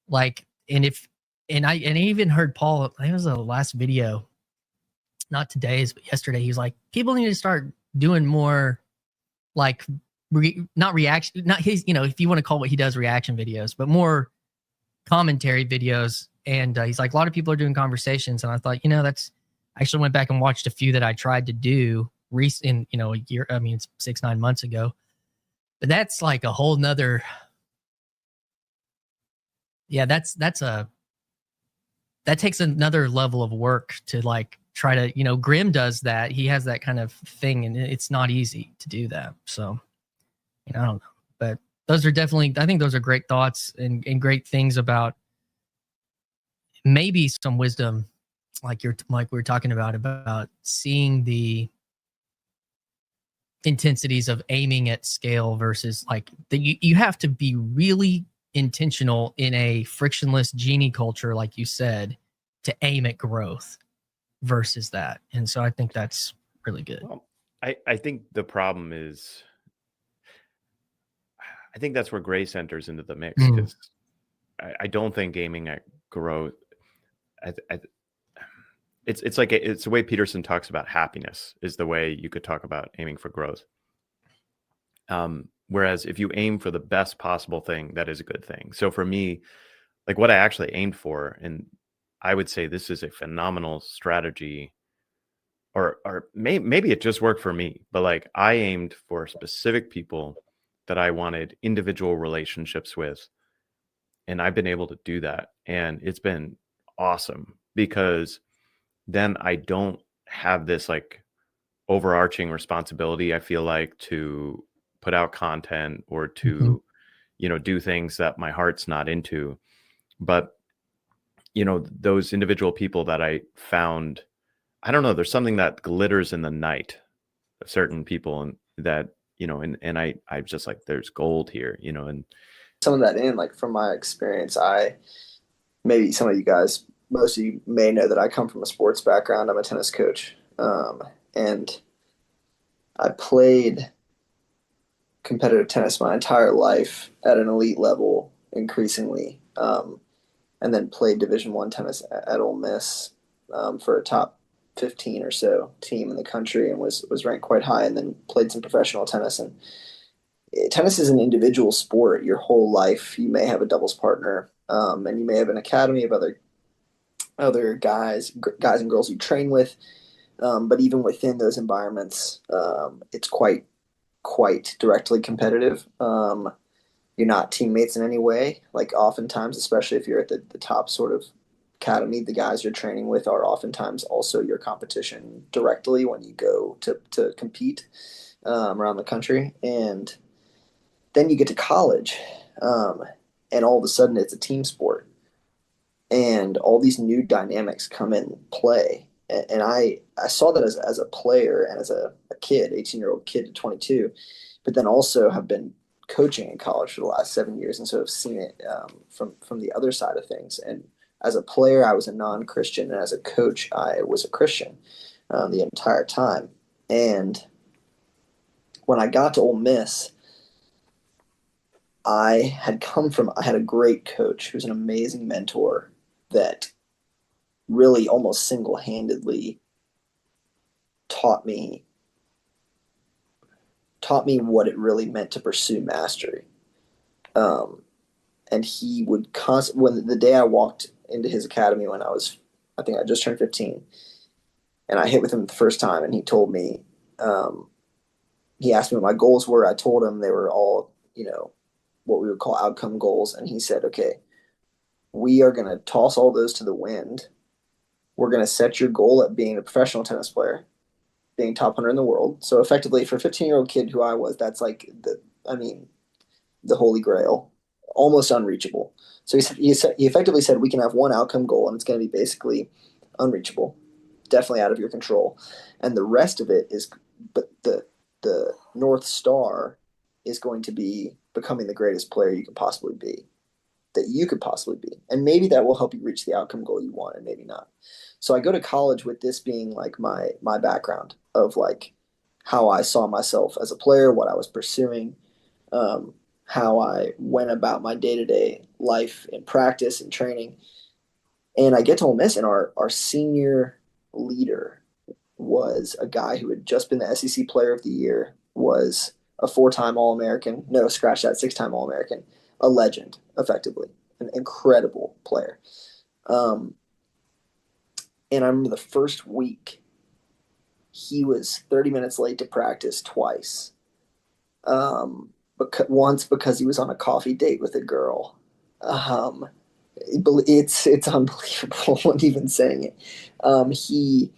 like, and I even heard Paul, I think it was the last video, not today's, but yesterday, he was like, people need to start doing more like not reaction, not his, if you want to call what he does reaction videos, but more commentary videos. And he's like, a lot of people are doing conversations. And I thought, that's, I actually went back and watched a few that I tried to do recent, a year, I mean, it's 6-9 months ago, but that's like a whole nother, yeah, that takes another level of work to like try to, Grimm does that. He has that kind of thing, and it's not easy to do that. So, I don't know, but those are definitely, I think those are great thoughts and great things about maybe some wisdom, like we're talking about seeing the intensities of aiming at scale versus like you have to be really intentional in a frictionless genie culture, like you said, to aim at growth versus that. And so I think that's really good. Well, I think the problem is, I think that's where grace enters into the mix, because I don't think aiming at growth, it's like it's the way Peterson talks about happiness is the way you could talk about aiming for growth. Whereas if you aim for the best possible thing, that is a good thing. So for me, like what I actually aimed for, and I would say this is a phenomenal strategy or maybe it just worked for me, but like I aimed for specific people that I wanted individual relationships with, and I've been able to do that, and it's been awesome because then I don't have this like overarching responsibility, I feel like, to put out content or to do things that my heart's not into. But those individual people that I found, I don't know, there's something that glitters in the night of certain people, and that and I just like, there's gold here, and some of that in, like from my experience, maybe some of you guys, most of you may know that I come from a sports background. I'm a tennis coach, and I played competitive tennis my entire life at an elite level, increasingly, and then played Division I tennis at Ole Miss for a top 15 or so team in the country, and was ranked quite high, and then played some professional tennis. And tennis is an individual sport. Your whole life, you may have a doubles partner, and you may have an academy of other guys and girls you train with. But even within those environments, it's quite directly competitive. You're not teammates in any way. Like oftentimes, especially if you're at the top sort of academy, the guys you're training with are oftentimes also your competition directly when you go to compete around the country. And then you get to college, and all of a sudden it's a team sport, and all these new dynamics come in play. And I saw that as a player and as a kid, 18-year-old kid to 22, but then also have been coaching in college for the last 7 years, and so have seen it from the other side of things. And as a player, I was a non-Christian, and as a coach, I was a Christian the entire time. And when I got to Ole Miss, I had a great coach who's an amazing mentor that really almost single-handedly taught me what it really meant to pursue mastery. And he would when the day I walked into his academy, when I think I just turned 15, and I hit with him the first time, and he told me, he asked me what my goals were. I told him they were all, what we would call outcome goals. And he said, okay, we are going to toss all those to the wind. We're going to set your goal at being a professional tennis player, being top 100 in the world. So effectively, for a 15-year-old kid who I was, that's like the holy grail, almost unreachable. So he effectively said, we can have one outcome goal, and it's going to be basically unreachable, definitely out of your control. And the rest of it is, but the North Star is going to be becoming the greatest player you could possibly be. And maybe that will help you reach the outcome goal you want, and maybe not. So I go to college with this being like my background of like how I saw myself as a player, what I was pursuing, how I went about my day-to-day life in practice and training. And I get to Ole Miss, and our senior leader was a guy who had just been the SEC Player of the Year, was a 4-time All-American, no, scratch that, 6-time All-American, a legend, effectively, an incredible player. And I remember the first week, he was 30 minutes late to practice twice. Once because he was on a coffee date with a girl. It's unbelievable even saying it. He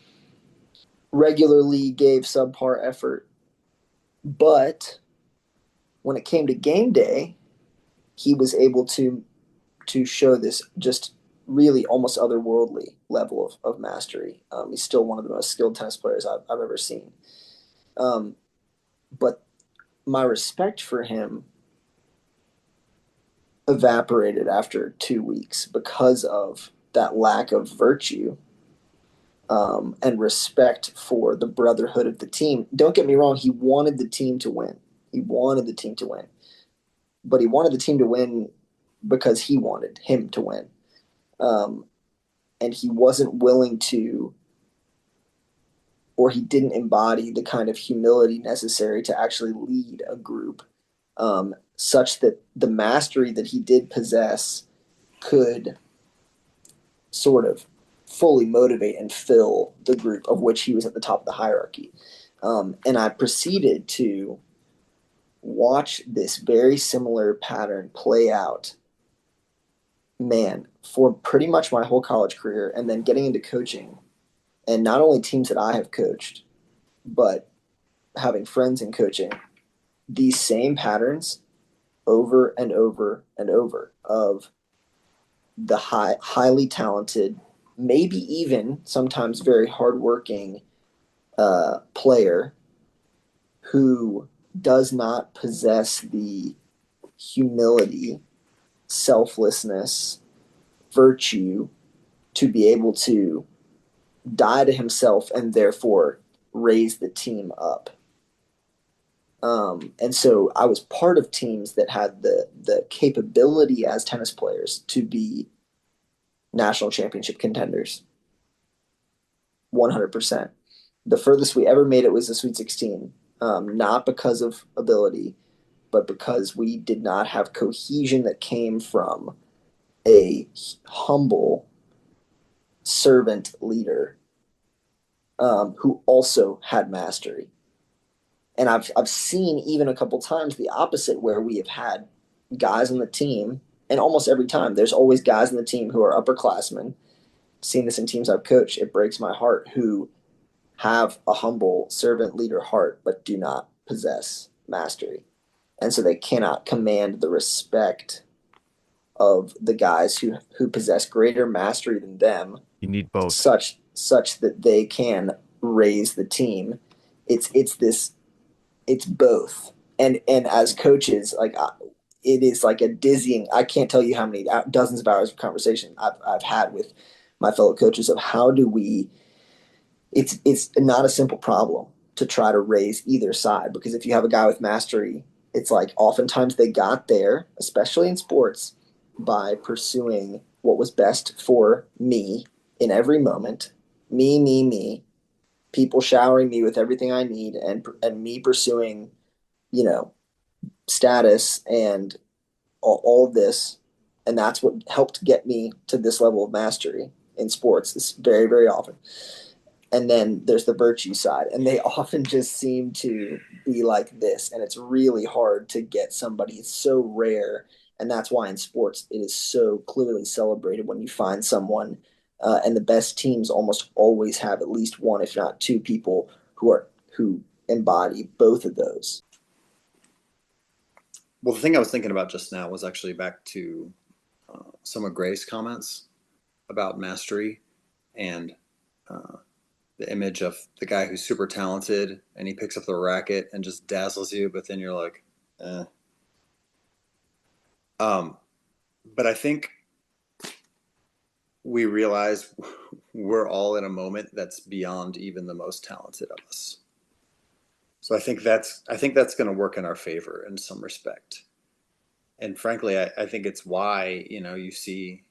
regularly gave subpar effort, but when it came to game day, he was able to show this just really almost otherworldly level of mastery. He's still one of the most skilled tennis players I've ever seen. But my respect for him evaporated after 2 weeks because of that lack of virtue and respect for the brotherhood of the team. Don't get me wrong, he wanted the team to win. But he wanted the team to win because he wanted him to win. And he wasn't willing to, or he didn't embody the kind of humility necessary to actually lead a group, such that the mastery that he did possess could sort of fully motivate and fill the group of which he was at the top of the hierarchy. And I proceeded to watch this very similar pattern play out, man, for pretty much my whole college career, and then getting into coaching. And not only teams that I have coached, but having friends in coaching, these same patterns over and over and over of the highly talented, maybe even sometimes very hardworking player who does not possess the humility, selflessness, virtue to be able to die to himself and therefore raise the team up. And so I was part of teams that had the capability as tennis players to be national championship contenders. 100%. The furthest we ever made it was the Sweet 16, not because of ability, but because we did not have cohesion that came from a humble servant leader who also had mastery. And I've seen even a couple times the opposite, where we have had guys on the team, and almost every time there's always guys on the team who are upperclassmen. Seen this in teams I've coached, it breaks my heart, who have a humble servant leader heart but do not possess mastery. And so they cannot command the respect of the guys who possess greater mastery than them. You need both. Such that they can raise the team. It's both. And as coaches, like it is like a dizzying. I can't tell you how many dozens of hours of conversation I've had with my fellow coaches of how do we. It's not a simple problem to try to raise either side, because if you have a guy with mastery, it's like oftentimes they got there, especially in sports, by pursuing what was best for me in every moment. Me. People showering me with everything I need, and me pursuing, status and all of this, and that's what helped get me to this level of mastery in sports. This very, very often. And then there's the virtue side, and they often just seem to be like this, and it's really hard to get somebody. It's so rare, and that's why in sports it is so clearly celebrated when you find someone. And the best teams almost always have at least one, if not two, people who embody both of those. Well, the thing I was thinking about just now was actually back to some of Gray's comments about mastery and the image of the guy who's super talented and he picks up the racket and just dazzles you, but then you're like, eh. But I think we realize we're all in a moment that's beyond even the most talented of us. So I think that's going to work in our favor in some respect. And frankly, I think it's why, you see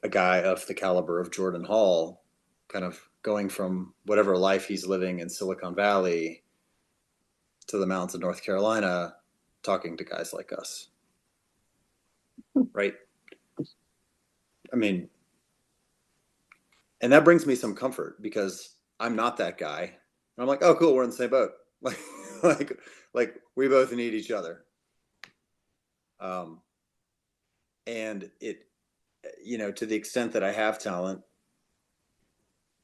a guy of the caliber of Jordan Hall kind of going from whatever life he's living in Silicon Valley to the mountains of North Carolina, talking to guys like us. Right? I mean, and that brings me some comfort because I'm not that guy. And I'm like, oh, cool, we're in the same boat. Like we both need each other. And it, to the extent that I have talent,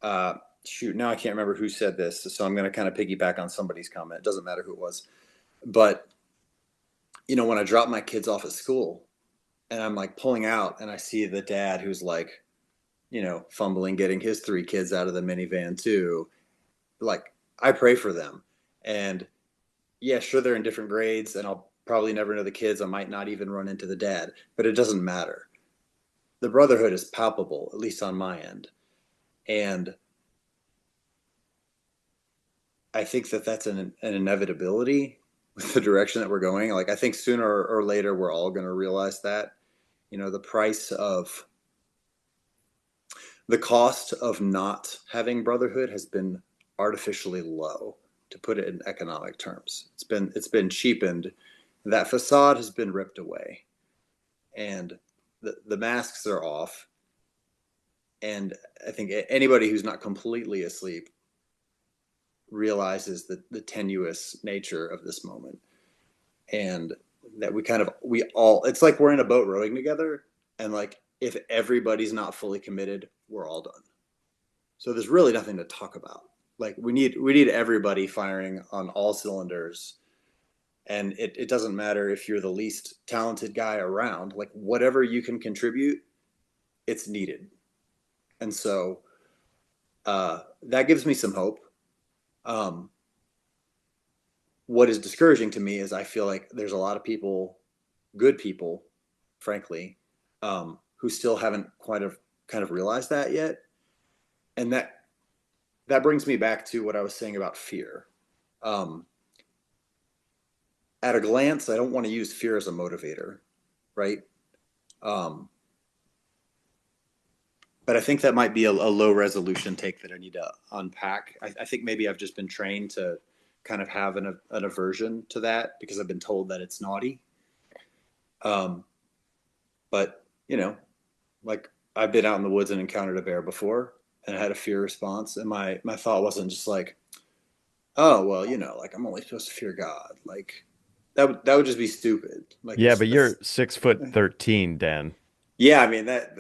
now I can't remember who said this, so I'm going to kind of piggyback on somebody's comment. It doesn't matter who it was. But, when I drop my kids off at school and I'm like pulling out and I see the dad who's like, fumbling, getting his 3 kids out of the minivan too. Like, I pray for them. And yeah, sure, they're in different grades and I'll probably never know the kids. I might not even run into the dad, but it doesn't matter. The brotherhood is palpable, at least on my end. And I think that that's an inevitability with the direction that we're going. Like, I think sooner or later, we're all going to realize that, the price of the cost of not having brotherhood has been artificially low, to put it in economic terms. It's been cheapened. That facade has been ripped away, and the masks are off. And I think anybody who's not completely asleep realizes the tenuous nature of this moment, and that we all, it's like we're in a boat rowing together, and like if everybody's not fully committed, we're all done. So there's really nothing to talk about. Like we need everybody firing on all cylinders, and it doesn't matter if you're the least talented guy around. Like whatever you can contribute, it's needed. And so that gives me some hope. What is discouraging to me is I feel like there's a lot of people, good people, frankly, who still haven't kind of realized that yet. And that brings me back to what I was saying about fear. At a glance, I don't want to use fear as a motivator, right? But I think that might be a low resolution take that I need to unpack. I think maybe I've just been trained to kind of have an aversion to that because I've been told that it's naughty. But like I've been out in the woods and encountered a bear before, and I had a fear response, and my thought wasn't just like, oh well, like I'm only supposed to fear God. Like that would just be stupid. Like yeah, but you're 6'13", Dan. Yeah, I mean that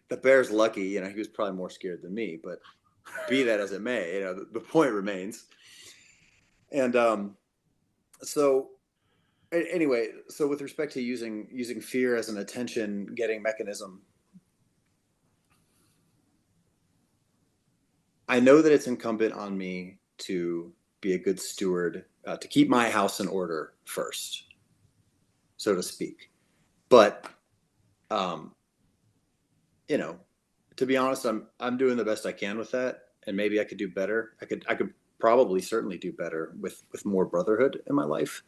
the bear's lucky. He was probably more scared than me, but be that as it may, the point remains. And so anyway, so with respect to using fear as an attention getting mechanism, I know that it's incumbent on me to be a good steward, to keep my house in order first, so to speak. But to be honest, I'm doing the best I can with that, and maybe I could do better. I could probably certainly do better with more brotherhood in my life,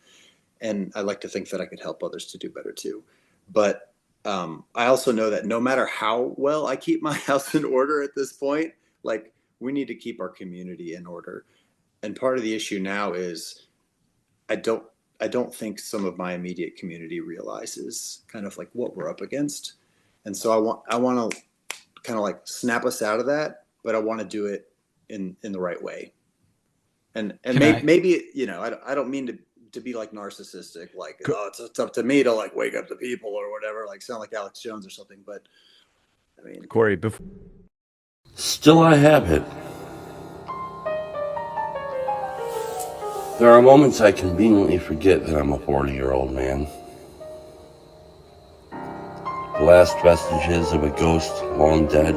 and I like to think that I could help others to do better too. But I also know that no matter how well I keep my house in order at this point, like we need to keep our community in order. And part of the issue now is I don't think some of my immediate community realizes kind of like what we're up against. And so I want to kind of like snap us out of that, but I want to do it in the right way. And maybe I don't mean to be like narcissistic, like it's up to me to like wake up the people or whatever, like sound like Alex Jones or something. But I mean, Corey, still I have it. There are moments I conveniently forget that I'm a 40-year-old man. The last vestiges of a ghost long dead.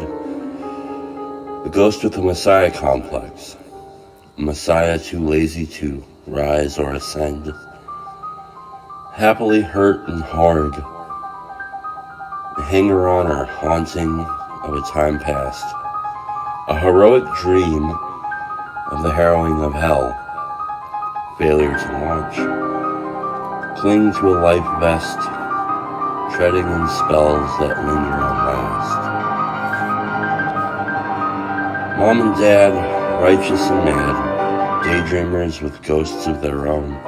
The ghost with a messiah complex. A messiah too lazy to rise or ascend. Happily hurt and hard. The hanger-on or haunting of a time past. A heroic dream of the harrowing of hell. Failure to launch. Cling to a life vest. Treading in spells that linger and last. Mom and Dad, righteous and mad, daydreamers with ghosts of their own.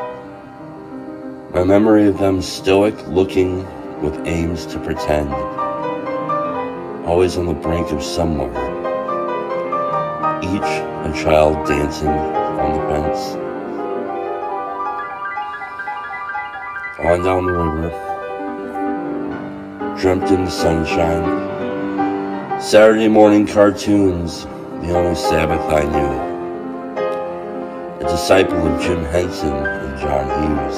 My memory of them stoic, looking with aims to pretend. Always on the brink of somewhere. Each a child dancing on the fence. On down the river. Dreamt in the sunshine. Saturday morning cartoons, the only Sabbath I knew. A disciple of Jim Henson and John Hughes.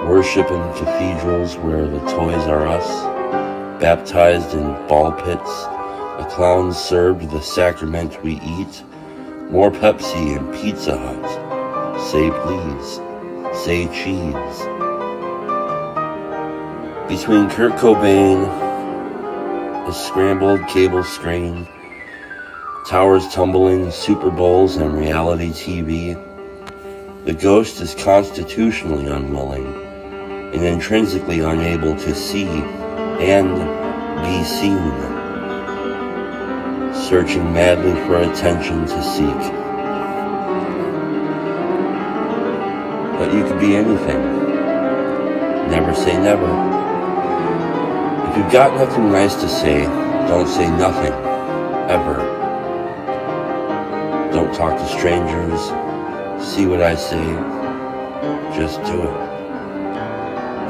Worship in cathedrals where the Toys R Us. Baptized in ball pits. A clown served the sacrament we eat. More Pepsi and Pizza Hut. Say please. Say cheese. Between Kurt Cobain, a scrambled cable screen, towers tumbling, Super Bowls, and reality TV, the ghost is constitutionally unwilling and intrinsically unable to see and be seen, searching madly for attention to seek. But you could be anything. Never say never. If you've got nothing nice to say, Don't say nothing, ever. Don't talk to strangers. See what I say, just do it.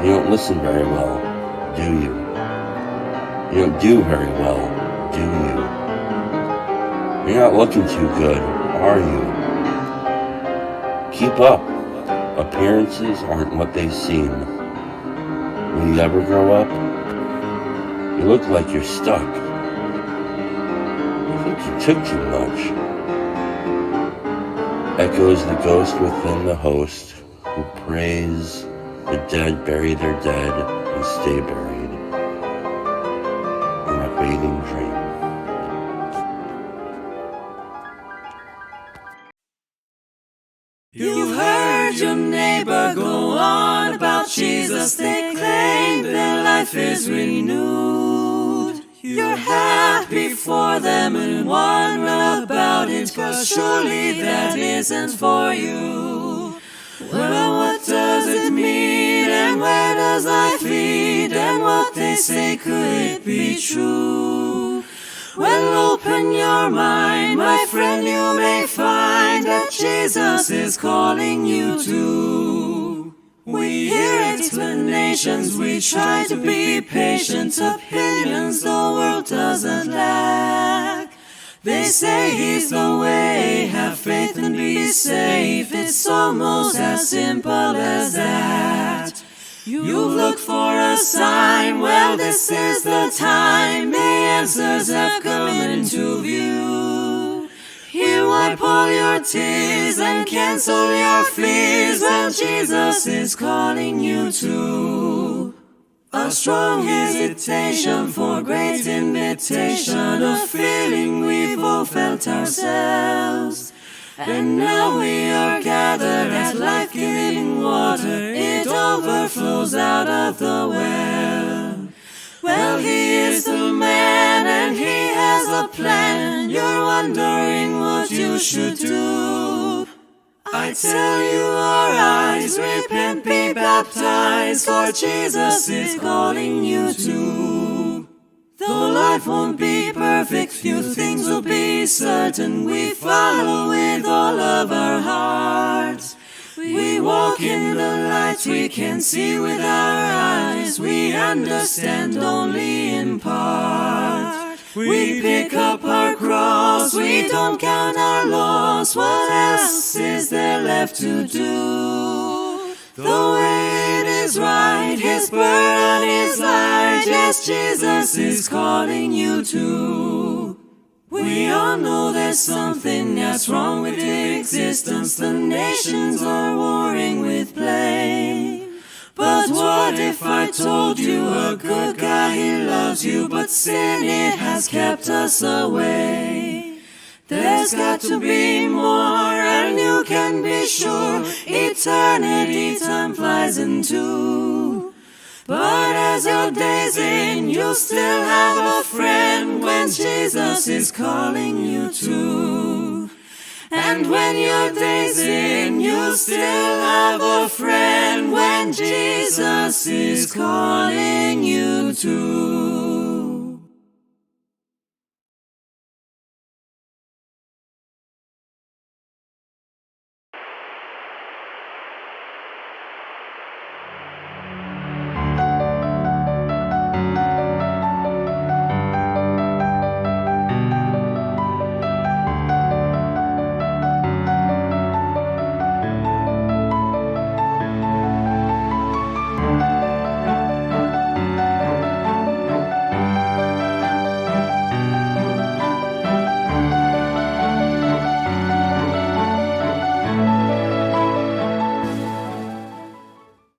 You don't listen very well, do you? You don't do very well, do you? You're not looking too good, are you? Keep up. Appearances aren't what they seem. Will you ever grow up? You look like you're stuck. I think you took too much. Echoes the ghost within the host, who prays the dead bury their dead and stay buried in a fading dream. You've heard your neighbor go on about Jesus. They claim their life is renewed. You're happy for them and wonder about it, but surely that isn't for you. Well, what does it mean, and where does life lead, and what they say, could it be true? Well, open your mind, my friend, you may find that Jesus is calling you too. We hear explanations, we try to be patient, opinions the world doesn't lack. They say he's the way, have faith and be safe. It's almost as simple as that. You've looked for a sign, well this is the time. The answers have come into view. He'll wipe all your tears and cancel your fears. Well, Jesus is calling you to a strong hesitation for great invitation, a feeling we've all felt ourselves. And now we are gathered at life-giving water. It overflows out of the well. Well, he is the man and he has a plan. You're wondering what you should do. I tell you, arise, repent, be baptized, for Jesus is calling you to. Though life won't be perfect, few things will be certain. We follow with all of our hearts. We walk in the light, we can see with our eyes. We understand only in part. We pick up our cross, we don't count our loss. What else is there left to do? The way it is right, his burden is light. Yes, Jesus is calling you to. We all know there's something that's wrong with existence. The nations are warring with blame. But what if I told you a good guy, he loves you, but sin, it has kept us away. There's got to be more, and you can be sure eternity time flies into. But as your day's in, you'll still have a friend when Jesus is calling you to. And when your day's in, you'll still have a friend when Jesus is calling you to.